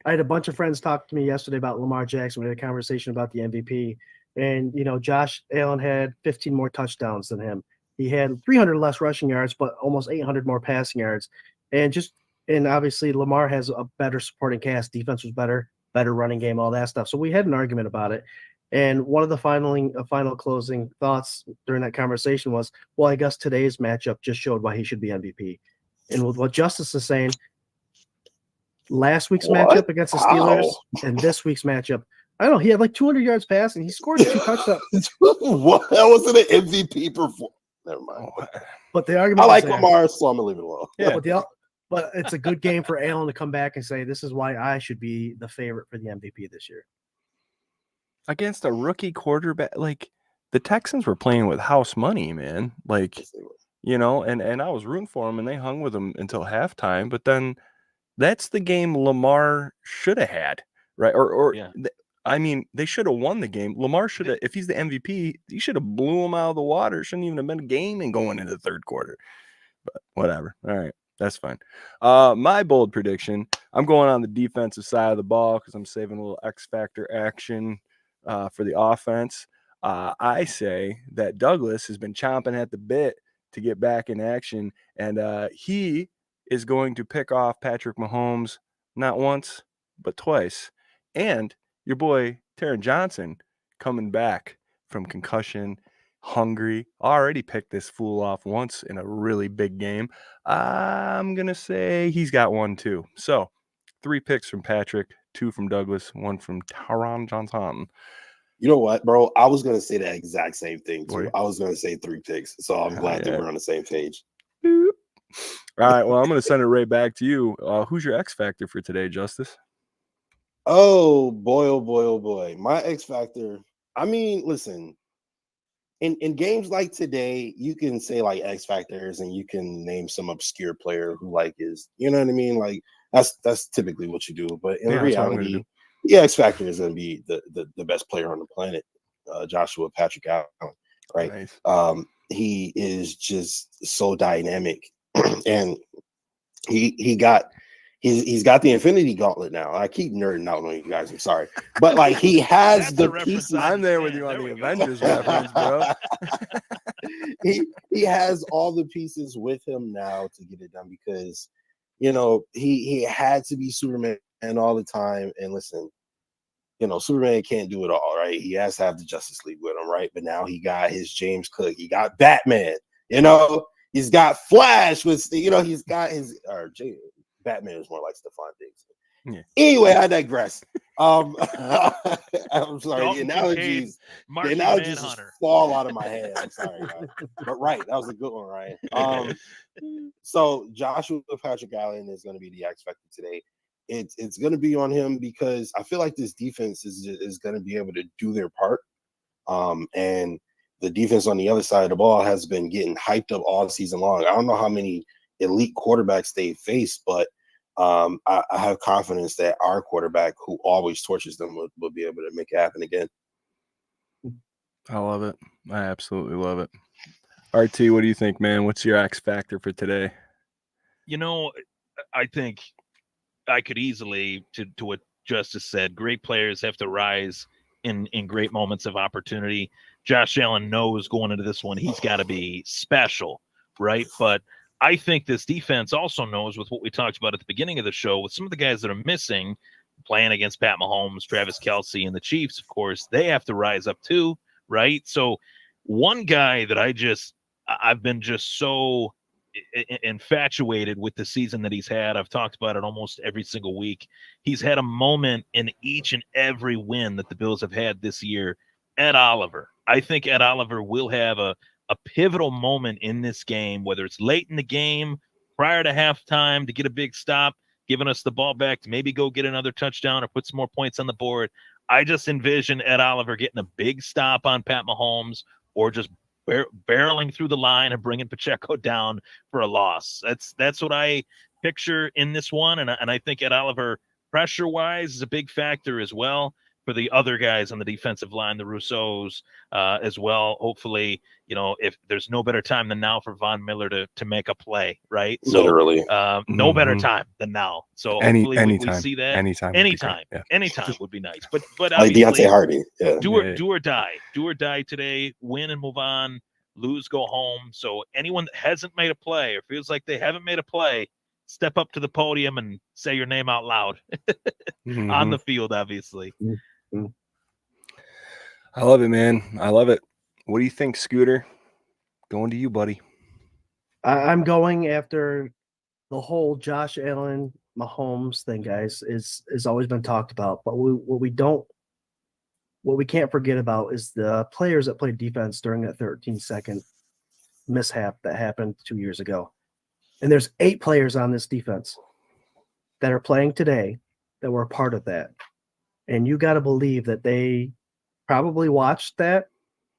I had a bunch of friends talk to me yesterday about Lamar Jackson. We had a conversation about the MVP, and Josh Allen had 15 more touchdowns than him. He had 300 less rushing yards, but almost 800 more passing yards. And obviously Lamar has a better supporting cast. Defense was better running game, all that stuff. So we had an argument about it. And one of the final closing thoughts during that conversation was, well, I guess today's matchup just showed why he should be MVP. And with what Justice is saying, last week's matchup against the Steelers and this week's matchup, I don't know, he had like 200 yards passing. He scored 2 touchdowns. What? That wasn't an MVP performance. Never mind. But the argument I like Lamar, so I'm going to leave it alone. Yeah. But it's a good game for Allen to come back and say, this is why I should be the favorite for the MVP this year. Against a rookie quarterback, like the Texans were playing with house money, man. Like, and I was rooting for them, and they hung with them until halftime. But then that's the game Lamar should have had, right? They should have won the game. Lamar should have, if he's the MVP, he should have blew him out of the water. It shouldn't even have been a game and going into the third quarter. But whatever. All right. That's fine. My bold prediction, I'm going on the defensive side of the ball because I'm saving a little X factor action for the offense. I say that Douglas has been chomping at the bit to get back in action, and he is going to pick off Patrick Mahomes not once, but twice. And your boy, Taron Johnson, coming back from concussion, hungry, already picked this fool off once in a really big game. I'm going to say he's got 1 too. So 3 picks from Patrick, 2 from Douglas, 1 from Taron Johnson. You know what, bro? I was going to say the exact same thing too. Boy. I was going to say 3 picks. So I'm glad that we're on the same page. All right. Well, I'm going to send it right back to you. Who's your X factor for today, Justice? Oh, boy, oh, boy, oh, boy. My X factor. I mean, listen, in games like today, you can say like X factors and you can name some obscure player who like is, you know what I mean? Like that's typically what you do. But in reality, the X factor is going to be the best player on the planet. Joshua Patrick Allen, right? Nice. He is just so dynamic, and he's got the Infinity Gauntlet now. I keep nerding out on you guys. I'm sorry, but like he has That's the a reference pieces. I I'm there with understand. you on There the we go. Avengers reference, bro. he has all the pieces with him now to get it done, because you know he had to be Superman all the time. And listen, you know, Superman can't do it all, right? He has to have the Justice League with him, right? But now he got his James Cook, he got Batman, you know, he's got Flash with, you know, he's got his Batman is more like Stephon Diggs. Yeah. Anyway, I digress. I'm sorry, Dalton the Martian analogies just Manhunter. fall out of my head. I'm sorry, guys. But right, that was a good one, Ryan. So Joshua Patrick Allen is going to be the X factor today. It's going to be on him, because I feel like this defense is going to be able to do their part. And the defense on the other side of the ball has been getting hyped up all season long. I don't know how many elite quarterbacks they face, but I have confidence that our quarterback, who always torches them, will be able to make it happen again. I love it. I absolutely love it. RT, what do you think, man? What's your X factor for today? You know, I think I could easily, to what Justice said, great players have to rise in great moments of opportunity. Josh Allen knows going into this one he's got to be special, right? But I think this defense also knows, with what we talked about at the beginning of the show, with some of the guys that are missing, playing against Pat Mahomes, Travis Kelce, and the Chiefs, of course, they have to rise up too, right? So one guy that I've been just so infatuated with the season that he's had. I've talked about it almost every single week. He's had a moment in each and every win that the Bills have had this year. Ed Oliver. I think Ed Oliver will have a pivotal moment in this game, whether it's late in the game, prior to halftime, to get a big stop, giving us the ball back to maybe go get another touchdown or put some more points on the board. I just envision Ed Oliver getting a big stop on Pat Mahomes, or just barreling through the line and bringing Pacheco down for a loss. That's what I picture in this one, and I think Ed Oliver, pressure-wise, is a big factor as well for the other guys on the defensive line, the Rousseaus as well. Hopefully, you know, if there's no better time than now for Von Miller to make a play, right? So, Literally, no better time than now. So hopefully we see that. Anytime Would be nice. But like obviously, Deontay Hardy, do or die today. Win and move on. Lose, go home. So anyone that hasn't made a play or feels like they haven't made a play, step up to the podium and say your name out loud on the field, obviously. I love it, man. I love it. What do you think, Scooter? Going to you, buddy. I'm going after the whole Josh Allen Mahomes thing, guys. Is always been talked about, but what we can't forget about is the players that played defense during that 13-second mishap that happened 2 years ago. And there's 8 players on this defense that are playing today that were a part of that. And you got to believe that they probably watched that,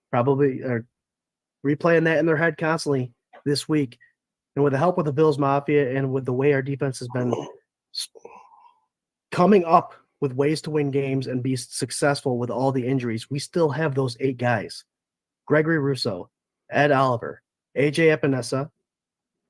probably are replaying that in their head constantly this week. And with the help of the Bills Mafia and with the way our defense has been coming up with ways to win games and be successful with all the injuries, we still have those 8 guys. Gregory Rousseau, Ed Oliver, AJ Epinesa,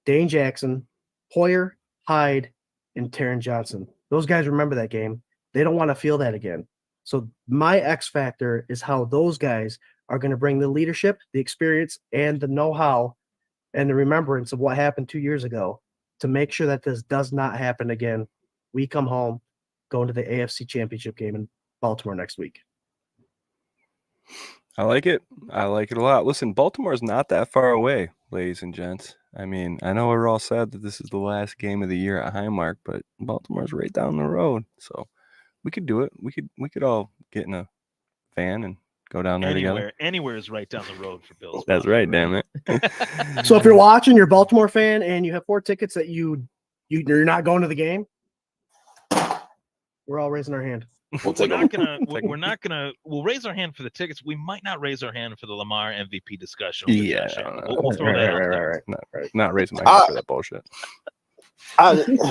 Dane Jackson, Hoyer, Hyde, and Taron Johnson. Those guys remember that game. They don't want to feel that again. So my X factor is how those guys are going to bring the leadership, the experience, and the know-how and the remembrance of what happened 2 years ago to make sure that this does not happen again. We come home, go into the AFC Championship game in Baltimore next week. I like it. I like it a lot. Listen, Baltimore's not that far away, ladies and gents. I mean, I know we're all sad that this is the last game of the year at Highmark, but Baltimore's right down the road. So we could do it. We could all get in a van and go down there together. Anywhere is right down the road for Bills. That's right, damn it. So if you're watching, you're a Baltimore fan, and you have 4 tickets that you're not going to the game, we're all raising our hand. We'll raise our hand for the tickets. We might not raise our hand for the Lamar MVP discussion. Yeah, we'll throw that out there. Not raising my hand for that bullshit. I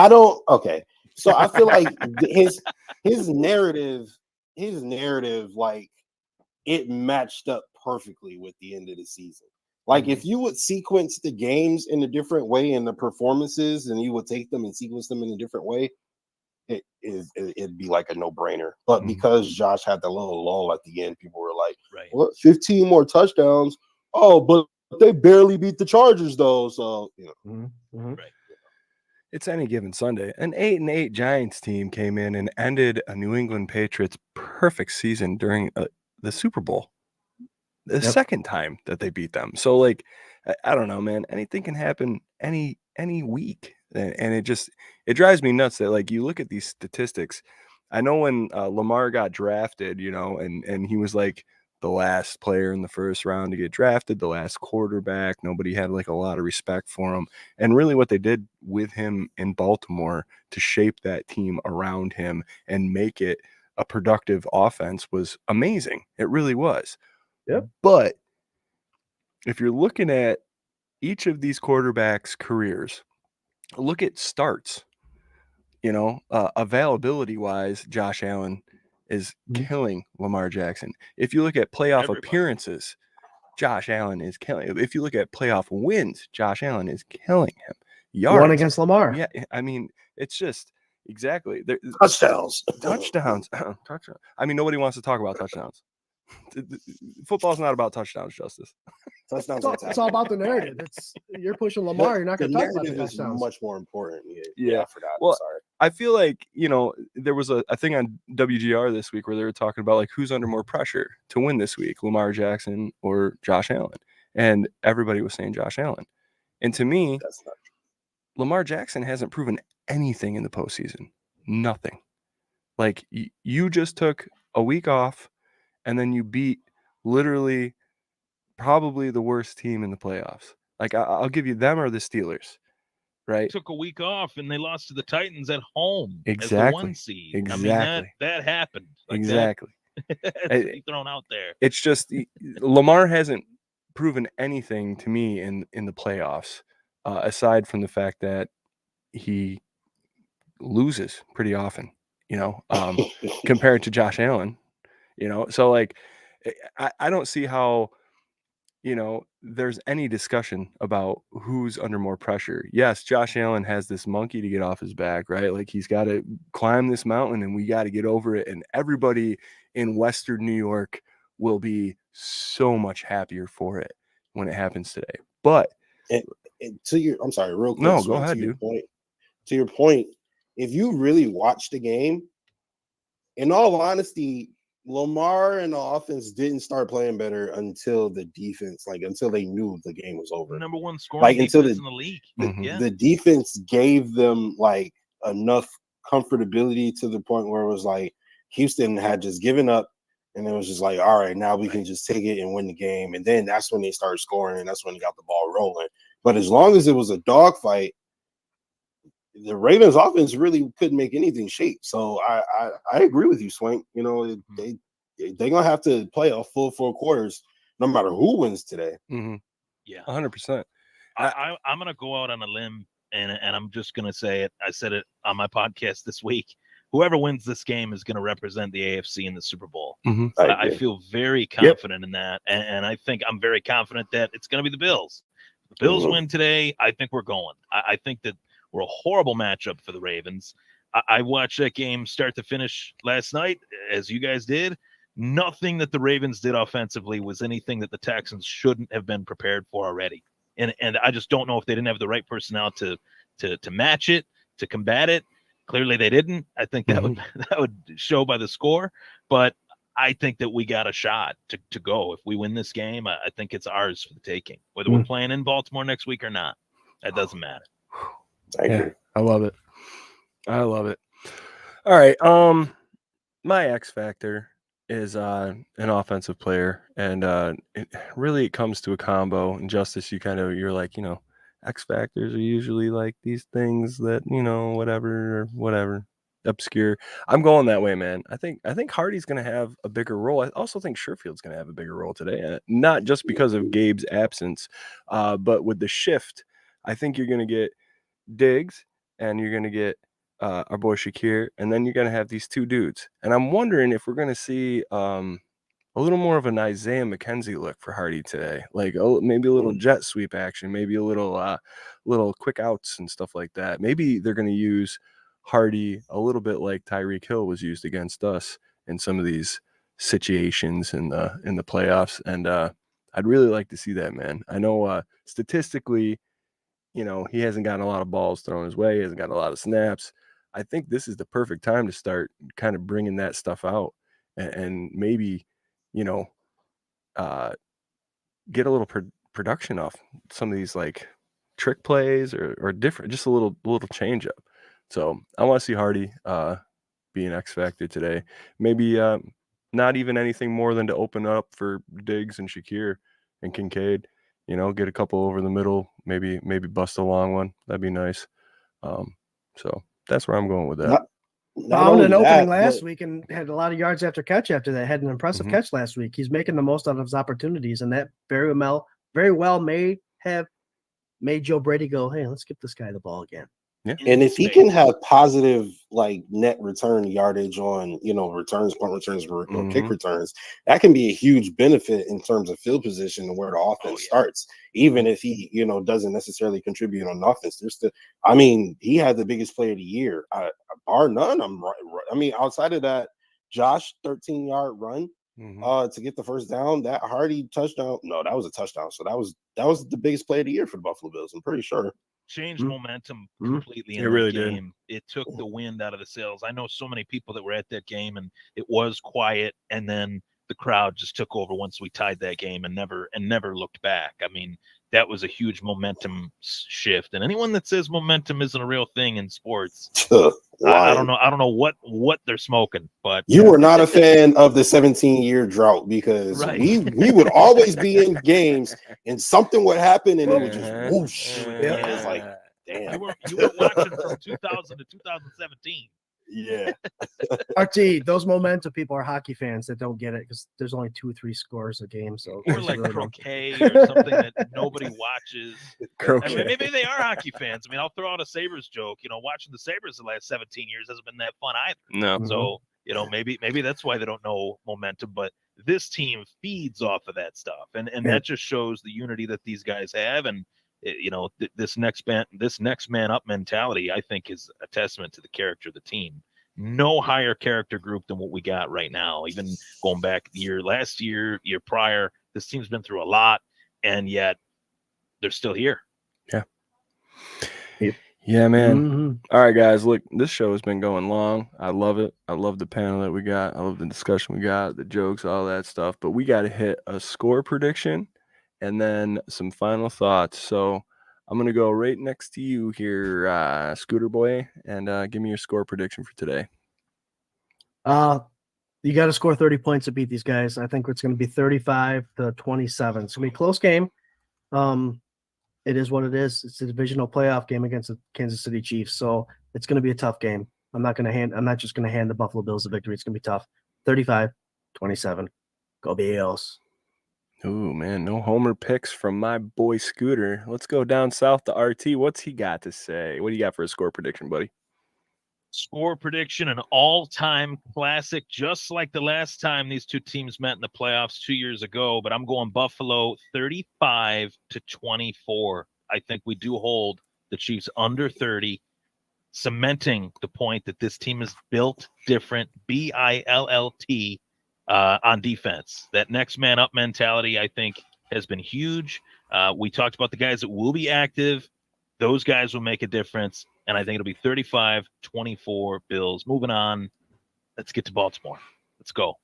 don't. Okay, so I feel like his narrative, like it matched up perfectly with the end of the season. Like if you would sequence the games in a different way and the performances, and you would take them and sequence them in a different way, it'd be like a no-brainer. But because Josh had the little lull at the end, people were like, "What? 15 more touchdowns? Oh, but they barely beat the Chargers, though." So Right. It's any given Sunday. An 8-8 Giants team came in and ended a New England Patriots perfect season during the Super Bowl. The second time that they beat them. So like, I don't know, man. Anything can happen any week, and it drives me nuts that like you look at these statistics. I know when Lamar got drafted, you know, and he was like the last player in the first round to get drafted, the last quarterback. Nobody had like a lot of respect for him, and really what they did with him in Baltimore to shape that team around him and make it a productive offense was amazing. It really was. Yep. But if you're looking at each of these quarterbacks' careers, look at starts. You know, availability wise, Josh Allen is killing Lamar Jackson. If you look at playoff appearances, Josh Allen is killing. If you look at playoff wins, Josh Allen is killing him. Yards, one against Lamar. Yeah, I mean, it's just exactly touchdowns. Touchdowns. I mean, nobody wants to talk about touchdowns. Football's not about touchdowns, Justice. Touchdowns. It's all about the narrative. You're pushing Lamar. You're not going to talk about the narrative is touchdowns. much more important. Yeah. I forgot. Well, Sorry. I feel like, you know, there was a thing on WGR this week where they were talking about like who's under more pressure to win this week, Lamar Jackson or Josh Allen, and everybody was saying Josh Allen. And to me, that's not true. Lamar Jackson hasn't proven anything in the postseason. Nothing. Like you just took a week off, and then you beat literally probably the worst team in the playoffs. Like I'll give you them or the Steelers, right? Took a week off and they lost to the Titans at home. Exactly. As the 1 seed. Exactly. I mean, that happened. Like exactly. That's to be thrown out there. It's just Lamar hasn't proven anything to me in the playoffs, aside from the fact that he loses pretty often, you know, compared to Josh Allen, you know. So like, I don't see how, you know, there's any discussion about who's under more pressure. Yes, Josh Allen has this monkey to get off his back, right? Like he's got to climb this mountain and we got to get over it. And everybody in Western New York will be so much happier for it when it happens today. But I'm sorry, real quick. No, go ahead, dude. To your point, if you really watch the game, in all honesty, Lamar and the offense didn't start playing better until the defense, until they knew the game was over. Number one scoring defense in the league. The defense gave them like enough comfortability to the point where it was like Houston had just given up, and it was just like, all right, now we can just take it and win the game. And then that's when they started scoring, and that's when they got the ball rolling. But as long as it was a dogfight, the Ravens offense really couldn't make anything shake. So I agree with you, Swank. You know, they're gonna have to play a full 4 quarters no matter who wins today. Yeah, 100%. I'm gonna go out on a limb and I'm just gonna say it. I said it on my podcast this week. Whoever wins this game is going to represent the AFC in the Super Bowl. I feel very confident in that, and I think I'm very confident that it's going to be the Bills. If the Bills win today, I think we're going. I think that we're a horrible matchup for the Ravens. I watched that game start to finish last night, as you guys did. Nothing that the Ravens did offensively was anything that the Texans shouldn't have been prepared for already. And I just don't know if they didn't have the right personnel to match it, to combat it. Clearly they didn't. I think that would show by the score. But I think that we got a shot to go. If we win this game, I think it's ours for the taking. Whether we're playing in Baltimore next week or not, that doesn't matter. I agree. I love it. All right. My X factor is an offensive player, and it really comes to a combo. And Justice, you're like, you know, X factors are usually like these things that, you know, whatever obscure. I'm going that way, man. I think Hardy's going to have a bigger role. I also think Sherfield's going to have a bigger role today, not just because of Gabe's absence, but with the shift. I think you're going to get Diggs and you're going to get our boy Shakir, and then you're going to have these two dudes. And I'm wondering if we're going to see a little more of an Isaiah McKenzie look for Hardy today. Like maybe a little jet sweep action, maybe a little quick outs and stuff like that. Maybe they're going to use Hardy a little bit like Tyreek Hill was used against us in some of these situations in the playoffs. And I'd really like to see that, man. I know statistically, he hasn't gotten a lot of balls thrown his way. He hasn't gotten a lot of snaps. I think this is the perfect time to start kind of bringing that stuff out and maybe, get a little production off some of these like trick plays or different, just a little change up. So I want to see Hardy be an X factor today. Maybe not even anything more than to open up for Diggs and Shakir and Kincaid. Get a couple over the middle, maybe bust a long one. That'd be nice. So that's where I'm going with that. Found an opening last week and had a lot of yards after catch after that. Had an impressive catch last week. He's making the most out of his opportunities, and that very well may have made Joe Brady go, "Hey, let's give this guy the ball again." Yeah. And if he can have positive like net return yardage on returns, punt returns, or kick returns, that can be a huge benefit in terms of field position and where the offense starts. Even if he doesn't necessarily contribute on offense, there's still. I mean, he had the biggest play of the year, bar none. I mean, outside of that, Josh 13-yard run to get the first down, that Hardy touchdown. No, that was a touchdown. So that was the biggest play of the year for the Buffalo Bills. I'm pretty sure. Changed momentum completely in it really the game. It took the wind out of the sails. I know so many people that were at that game, and it was quiet, and then the crowd just took over once we tied that game and never looked back. I mean, that was a huge momentum shift. And anyone that says momentum isn't a real thing in sports, I don't know. I don't know what they're smoking. But you were not a fan of the 17-year drought because we would always be in games and something would happen and it would just whoosh. It was like, damn. You were watching from 2000 to 2017. Yeah. RT, those momentum people are hockey fans that don't get it because there's only 2 or 3 scores a game. So or like croquet or something that nobody watches. Croquet. I mean, maybe they are hockey fans. I mean, I'll throw out a Sabres joke. Watching the Sabres the last 17 years hasn't been that fun either. No. So, maybe that's why they don't know momentum. But this team feeds off of that stuff, and that just shows the unity that these guys have. And this next man up mentality, I think, is a testament to the character of the team. No higher character group than what we got right now. Even going back last year prior, this team's been through a lot, and yet they're still here. Yeah, man. All right, guys. Look, this show has been going long. I love it. I love the panel that we got. I love the discussion we got, the jokes, all that stuff. But we got to hit a score prediction and then some final thoughts. So I'm going to go right next to you here, Scooter Boy, and give me your score prediction for today. You got to score 30 points to beat these guys. I think it's going to be 35-27. It's going to be a close game. It is what it is. It's a divisional playoff game against the Kansas City Chiefs, so it's going to be a tough game. I'm not just going to hand the Buffalo Bills the victory. It's going to be tough. 35-27. Go Bills. Ooh, man, no homer picks from my boy Scooter. Let's go down south to RT. What's he got to say? What do you got for a score prediction, buddy? Score prediction, an all-time classic, just like the last time these two teams met in the playoffs 2 years ago. But I'm going Buffalo 35-24. I think we do hold the Chiefs under 30, cementing the point that this team is built different, BILLT, on defense. That next man up mentality, I think, has been huge. We talked about the guys that will be active. Those guys will make a difference. And I think it'll be 35-24 Bills. Moving on. Let's get to Baltimore. Let's go.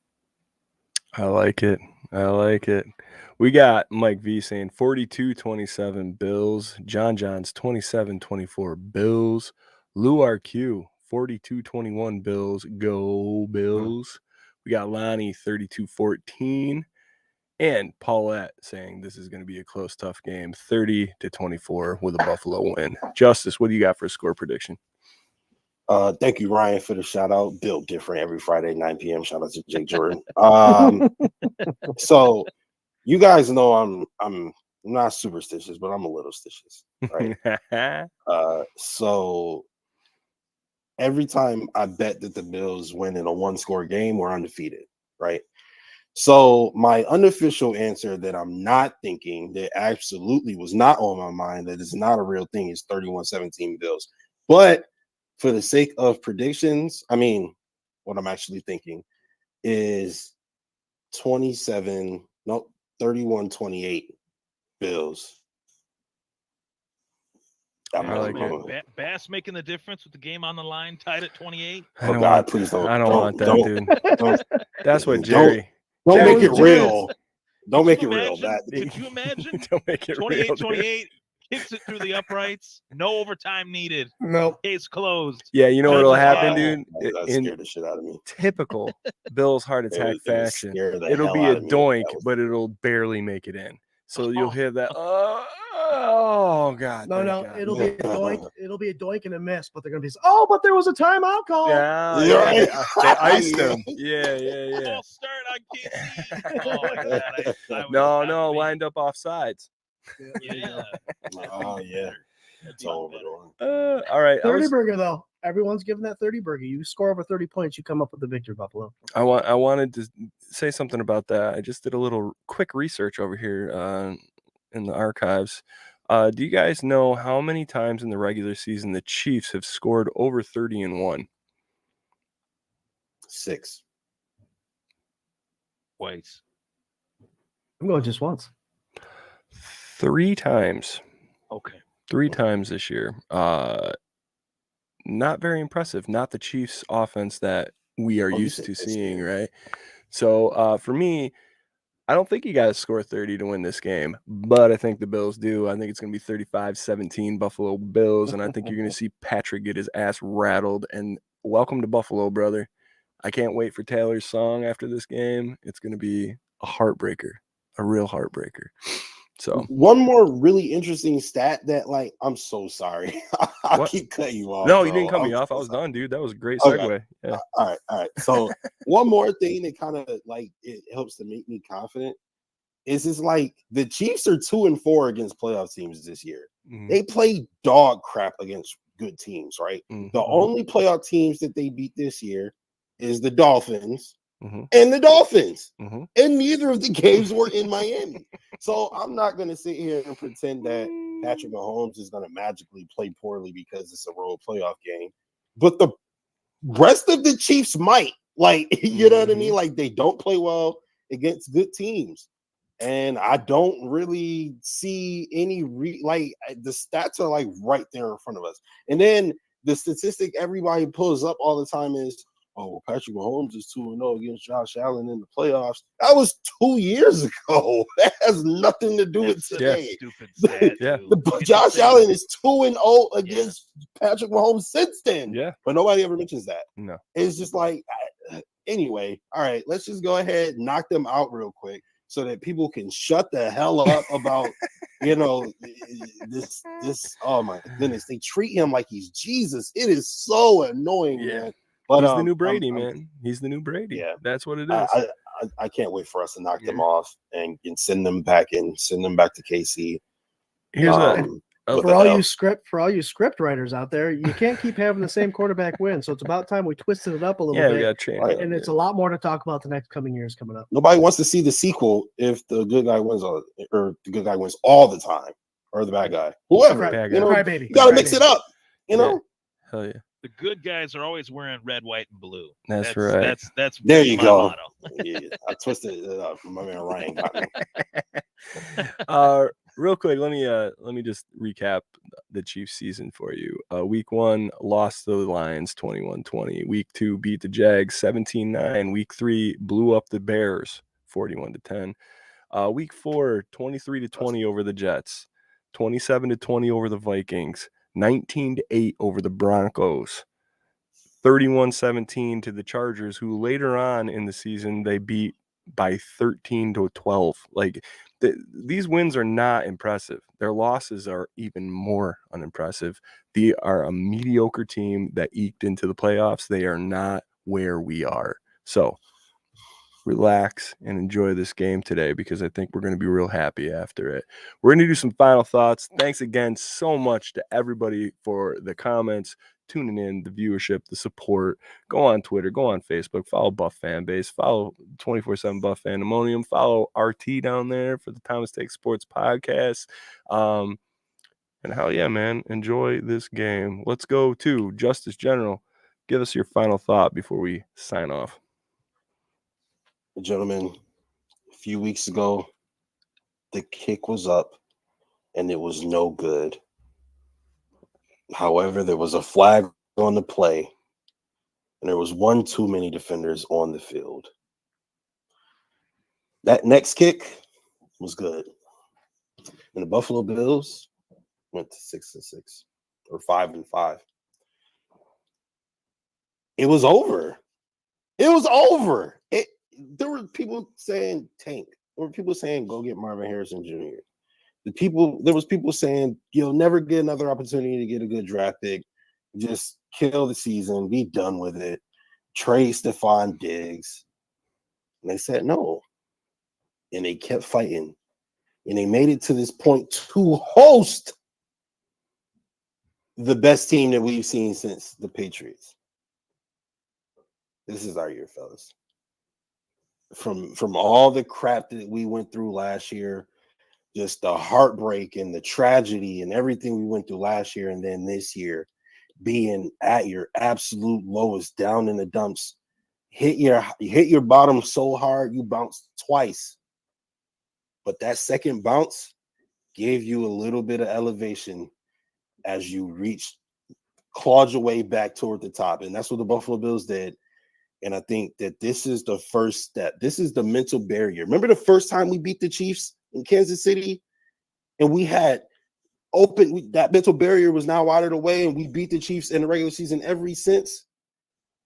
I like it. We got Mike V saying 42-27 Bills. John's 27-24 Bills. Lou RQ 42-21 Bills. Go Bills. We got Lonnie 32-14. And Paulette saying this is going to be a close, tough game, 30-24 with a Buffalo win. Justice, what do you got for a score prediction? Thank you, Ryan, for the shout out. Built different every Friday, 9 p.m. Shout out to Jake Jordan. So you guys know I'm not superstitious, but I'm a little stitious, right? So every time I bet that the Bills win in a 1-score game, we're undefeated, right? So my unofficial answer that I'm not thinking, that absolutely was not on my mind, that is not a real thing, is 31-17 Bills. But for the sake of predictions, I mean, what I'm actually thinking is 31-28 Bills. I'm I like going. it. Bass making the difference with the game on the line, tied at 28. I Oh don't God, want, please don't. I don't want that, dude. Don't, That's what don't Jerry. don't That make it was real. Don't Could make you it real. imagine? That Could you imagine? Don't make it real, dude. 28-28, kicks it through the uprights, no overtime needed. Nope. Case closed. Yeah, you know Judge what'll is happen, out. dude? that In scared the shit out of me. typical Bills heart It attack was fashion, scared the it'll hell be out a of me. doink, That was- but it'll barely make it in. So you'll hear that. Oh God! No, thank no, God. it'll be a doink. It'll be a doink and a miss, but they're gonna be. Oh, but there was a timeout call. Yeah, You're yeah, right. they iced Yeah. him. Yeah. False start on KC. Oh my God! I would No, not be- lined up offsides. Yeah. Oh yeah, That'd it's be over. better. All right. 30 burger though. Everyone's giving that 30 burger. You score over 30 points, you come up with the victory, Buffalo. I wanted to say something about that. I just did a little quick research over here in the archives. Do you guys know how many times in the regular season the Chiefs have scored over 30 and one? 6. Twice. I'm going just once. 3 times. Okay. 3 times this year. Not very impressive. Not the Chiefs offense that we are Oh, you used said to this seeing, game. right? So for me, I don't think you guys score 30 to win this game, but I think the Bills do. I think it's going to be 35-17 Buffalo Bills, and I think you're going to see Patrick get his ass rattled. And welcome to Buffalo, brother. I can't wait for Taylor's song after this game. It's going to be a heartbreaker, a real heartbreaker. So One more really interesting stat that, like, I'm so sorry. I What? keep cutting you off. no, you bro. didn't cut me I'm off. I so was sorry. done, dude. That was a great Okay. segue. Yeah. All right. So one more thing that kind of like it helps to make me confident is it's like the Chiefs are 2-4 against playoff teams this year. Mhm. They play dog crap against good teams, right? Mhm. The only playoff teams that they beat this year is the Dolphins Mhm. and the Dolphins. Mhm. And neither of the games were in Miami. So I'm not going to sit here and pretend that Patrick Mahomes is going to magically play poorly because it's a road playoff game. But the rest of the Chiefs might. Like, you know what I mean? Like, they don't play well against good teams. And I don't really see any the stats are like right there in front of us. And then the statistic everybody pulls up all the time is, oh, well, Patrick Mahomes is 2-0 against Josh Allen in the playoffs. That was 2 years ago. That has nothing to do with That's such a today. stupid stat. Yeah. too. The You could Josh just say- Allen is 2-0 against Patrick Mahomes since then. Yeah. But nobody ever mentions that. No. It's just like, anyway, all right, let's just go ahead, knock them out real quick so that people can shut the hell up about, this, oh my goodness. They treat him like he's Jesus. It is so annoying, Yeah. man. But He's the new Brady, man. He's the new Brady. Yeah. That's what it is. I can't wait for us to knock them Yeah. off and send them back to KC. Here's What For the all hell? you script writers out there, you can't keep having the same quarterback win. So it's about time we twisted it up a little yeah, we bit. got change. Right. And it's a lot more to talk about the next coming years coming up. Nobody wants to see the sequel if the good guy wins or the good guy wins all the time or the bad guy, whoever. Bad You guy. know, Crybaby. you got to mix it up. You know. Hell yeah. The good guys are always wearing red, white, and blue. That's right. That's There you my go. motto. Yeah, I twisted it up. My man Ryan got me. Real quick, let me just recap the Chiefs season for you. Week 1 lost to the Lions 21-20. Week 2 beat the Jags 17-9. Week 3 blew up the Bears 41-10. Week 4 23-20 over the Jets, 27-20 over the Vikings, 19-8 over the Broncos, 31-17 to the Chargers, who later on in the season they beat by 13-12. Like these wins are not impressive. Their losses are even more unimpressive. They are a mediocre team that eked into the playoffs. They are not where we are. So relax and enjoy this game today because I think we're going to be real happy after it. We're going to do some final thoughts. Thanks again so much to everybody for the comments. tuning in, the viewership, the support. Go on Twitter, go on Facebook, follow Buff Fan Base, follow 24/7 Buff Fandemonium, follow RT down there for the Thomas Take Sports podcast. And hell yeah, man, enjoy this game. Let's go to Justice General. Give us your final thought before we sign off. Gentlemen, a few weeks ago, the kick was up and it was no good. However, there was a flag on the play and there was one too many defenders on the field. That next kick was good. And the Buffalo Bills went to 6-6 or 5-5. It was over. It was over. There were people saying tank. There were people saying go get Marvin Harrison Jr. There was people saying you'll never get another opportunity to get a good draft pick. Just kill the season, be done with it. Trade Stephon Diggs. And they said no. And they kept fighting. And they made it to this point to host the best team that we've seen since the Patriots. This is our year, fellas. From all the crap that we went through last year, just the heartbreak and the tragedy and everything we went through last year, and then this year being at your absolute lowest, down in the dumps, you hit your bottom so hard you bounced twice. But that second bounce gave you a little bit of elevation as you clawed your way back toward the top. And that's what the Buffalo Bills did. And I think that this is the first step. This is the mental barrier. Remember the first time we beat the Chiefs in Kansas City? And we had that mental barrier was now out of the way, and we beat the Chiefs in the regular season every since.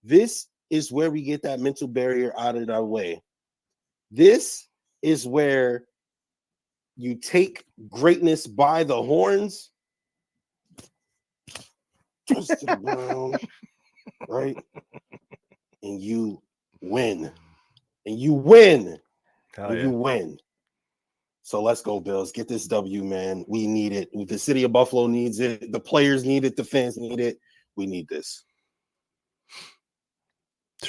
This is where we get that mental barrier out of our way. This is where you take greatness by the horns, twist it around, right? And you win. And you win. Hell yeah. You win. So let's go, Bills. Get this W, man. We need it. The city of Buffalo needs it. The players need it. The fans need it. We need this.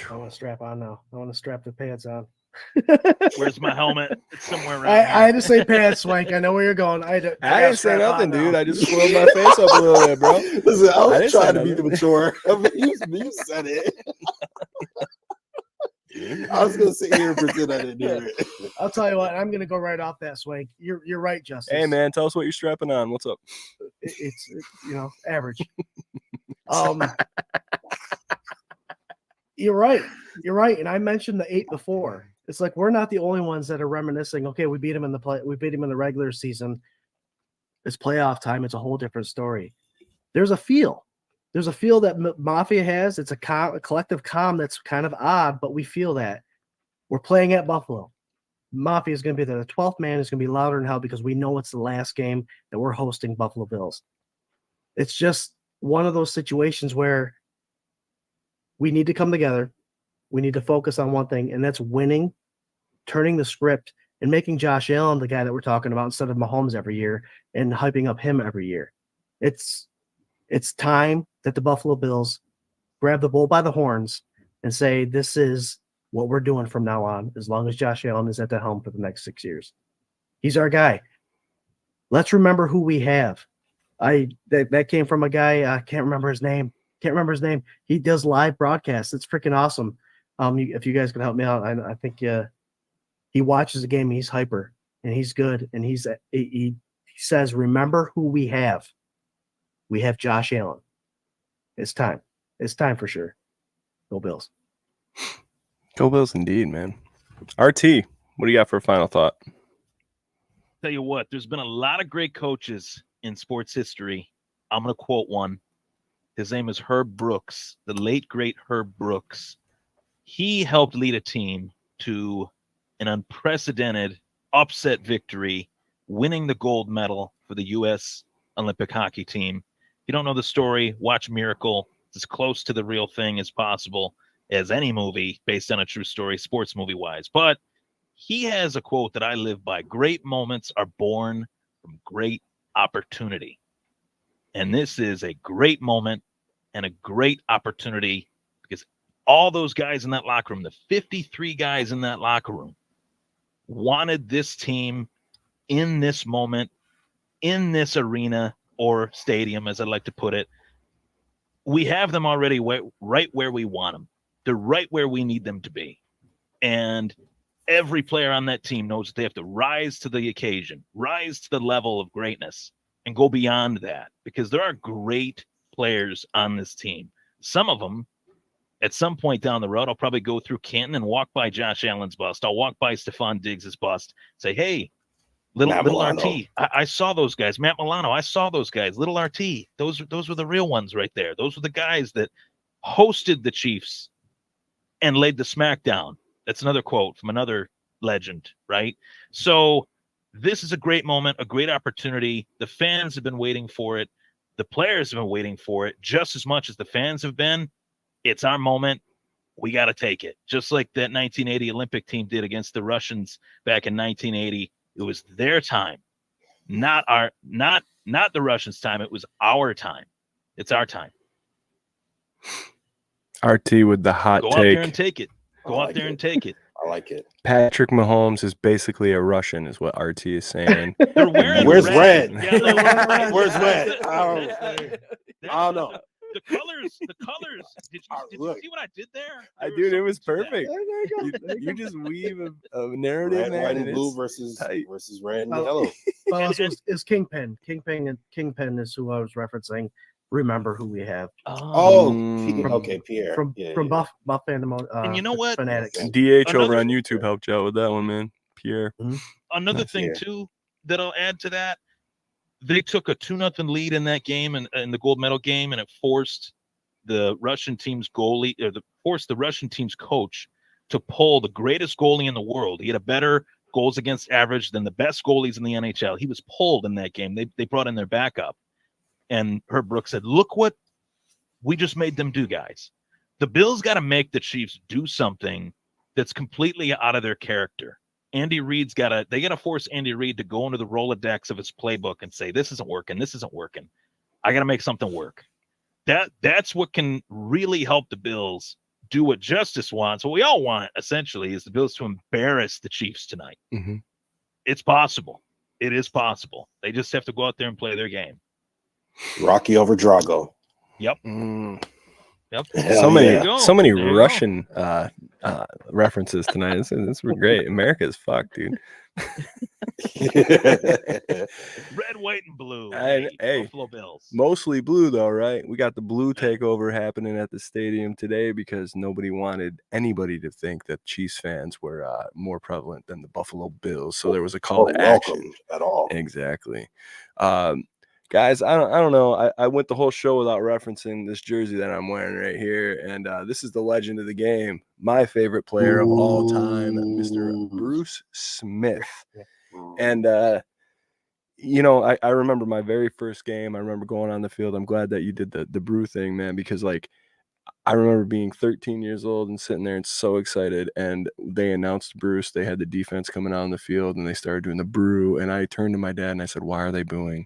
I want to strap on now. I want to strap the pants on. Where's my helmet? It's somewhere around I here. had to say pants, Swank. I know where you're going. I didn't say nothing, dude. I just swirled my face up a little bit, bro. Listen, I was didn't trying say to be nothing. mature. You said it. I was gonna sit here and pretend I didn't hear it. I'll tell you what. I'm gonna go right off that, Swank. You're right, Justice. Hey, man, tell us what you're strapping on. What's up? It's average. You're right. You're right. And I mentioned the 8 before. It's like we're not the only ones that are reminiscing. Okay, we beat him in the regular season. It's playoff time. It's a whole different story. There's a feel. There's a feel that Mafia has. It's a collective calm that's kind of odd, but we feel that. We're playing at Buffalo. Mafia is going to be there. The 12th man is going to be louder than hell because we know it's the last game that we're hosting Buffalo Bills. It's just one of those situations where we need to come together. We need to focus on one thing, and that's winning, turning the script, and making Josh Allen the guy that we're talking about instead of Mahomes every year and hyping up him every year. It's time that the Buffalo Bills grab the bull by the horns and say, this is what we're doing from now on, as long as Josh Allen is at the helm for the next 6 years. He's our guy. Let's remember who we have. That came from a guy, I can't remember his name. He does live broadcasts. It's freaking awesome. If you guys can help me out, I think he watches the game. He's hyper and he's good. And he says, remember who we have. We have Josh Allen. It's time. It's time for sure. Go Bills. Go Bills indeed, man. RT, what do you got for a final thought? Tell you what, there's been a lot of great coaches in sports history. I'm going to quote one. His name is Herb Brooks, the late, great Herb Brooks. He helped lead a team to an unprecedented upset victory, winning the gold medal for the U.S. Olympic hockey team. If you don't know the story, watch Miracle. It's as close to the real thing as possible as any movie based on a true story, sports movie-wise. But he has a quote that I live by. Great moments are born from great opportunity. And this is a great moment and a great opportunity because all those guys in that locker room, the 53 guys in that locker room, wanted this team in this moment, in this arena or stadium, as I like to put it. We have them already right where we want them. They're right where we need them to be. And every player on that team knows that they have to rise to the occasion, rise to the level of greatness, and go beyond that, because there are great players on this team. Some of them, at some point down the road, I'll probably go through Canton and walk by Josh Allen's bust. I'll walk by Stephon Diggs' bust, say, hey, little RT, I saw those guys. Matt Milano, I saw those guys. Little RT, those were the real ones right there. Those were the guys that hosted the Chiefs and laid the smackdown. That's another quote from another legend, right? So this is a great moment, a great opportunity. The fans have been waiting for it. The players have been waiting for it just as much as the fans have been. It's our moment. We got to take it. Just like that 1980 Olympic team did against the Russians back in 1980. It was their time, not the Russians' time. It was our time. It's our time. RT with the hot take. Go out there and take it. Go out there and take it. I like it. Patrick Mahomes is basically a Russian, is what RT is saying. They're wearing Where's red? Yeah, Where's red? I don't know. The colors. Did you see what I did there? Dude, it was perfect. You just weave a narrative, Red, man. white, and blue versus red and yellow. Well, it's Kingpin. Kingpin is who I was referencing. Remember who we have. Okay, Pierre. From Buff Fandemonium. And you know what? Fanatics. DH over on YouTube helped you out with that one, man. Pierre. Mm-hmm. Another thing, too, that I'll add to that, they took a 2-0 lead in that game, and in the gold medal game, and it forced the Russian team's goalie, or forced the Russian team's coach to pull the greatest goalie in the world. He had a better goals against average than the best goalies in the NHL. He was pulled in that game. They brought in their backup. And Herb Brooks said, look what we just made them do, guys. The Bills got to make the Chiefs do something that's completely out of their character. Andy Reid's got to force Andy Reid to go into the Rolodex of his playbook and say, this isn't working. I got to make something work. That's what can really help the Bills do what Justice wants. What we all want, essentially, is the Bills to embarrass the Chiefs tonight. Mm-hmm. It's possible. It is possible. They just have to go out there and play their game. Rocky over Drago. Yep. Yep. So many Russian references tonight. This is great. America's fucked, dude. Red, white, and blue. Hey, Buffalo Bills. Mostly blue, though, right? We got the blue takeover happening at the stadium today because nobody wanted anybody to think that Chiefs fans were more prevalent than the Buffalo Bills. So there was a call to action at all. Exactly. Guys, I don't know. I went the whole show without referencing this jersey that I'm wearing right here, and this is the legend of the game, my favorite player of all time, Mr. Bruce Smith. And I remember my very first game. I remember going on the field. I'm glad that you did the brew thing, man, because I remember being 13 years old and sitting there and so excited, and they announced Bruce. They had the defense coming out on the field, and they started doing the brew, and I turned to my dad and I said, "Why are they booing?"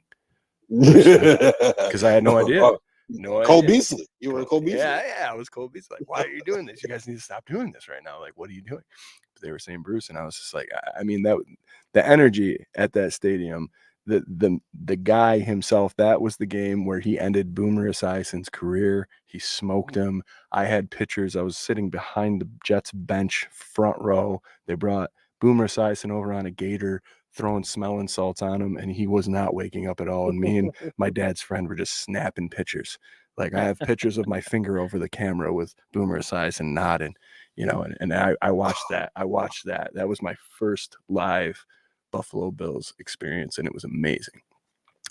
Because I had no idea. Cole Beasley. You were Cole Beasley. Yeah, I was Cole Beasley. Like, why are you doing this? You guys need to stop doing this right now. Like, what are you doing? But they were saying Bruce, and I was just like, I mean, that the energy at that stadium, the guy himself, that was the game where he ended Boomer Esiason's career. He smoked him. I had pictures. I was sitting behind the Jets bench, front row. They brought Boomer Esiason over on a gator, throwing smelling salts on him, and he was not waking up at all. And me and my dad's friend were just snapping pictures. Like, I have pictures of my finger over the camera with Boomer Esiason nodding, and I watched that. That was my first live Buffalo Bills experience, and it was amazing.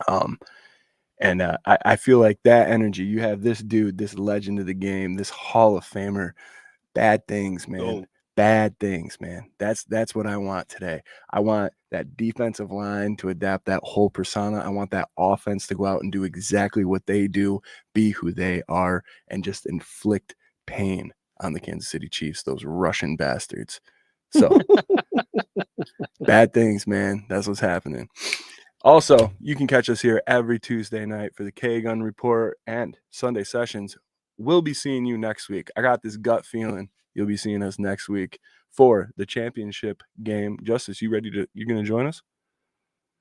I feel like that energy, you have this dude, this legend of the game, this Hall of Famer, bad things, man. Oh. Bad things, man. That's what I want today. I want that defensive line to adapt that whole persona. I want that offense to go out and do exactly what they do, be who they are, and just inflict pain on the Kansas City Chiefs, those Russian bastards. So bad things, man. That's what's happening. Also, you can catch us here every Tuesday night for the K-Gun Report and Sunday sessions we'll be seeing you next week. I got this gut feeling you'll be seeing us next week for the championship game. Justice, you're going to join us?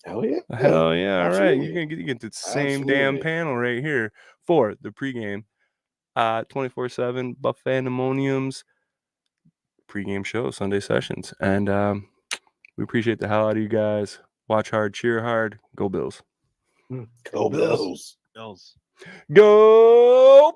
Hell yeah. Hell yeah. All right. Absolutely. You're going to get the same damn panel right here for the pregame 24/7 Buff Fandemonium's pregame show, Sunday sessions. And we appreciate the hell out of you guys. Watch hard, cheer hard. Go Bills. Go Bills. Bills. Go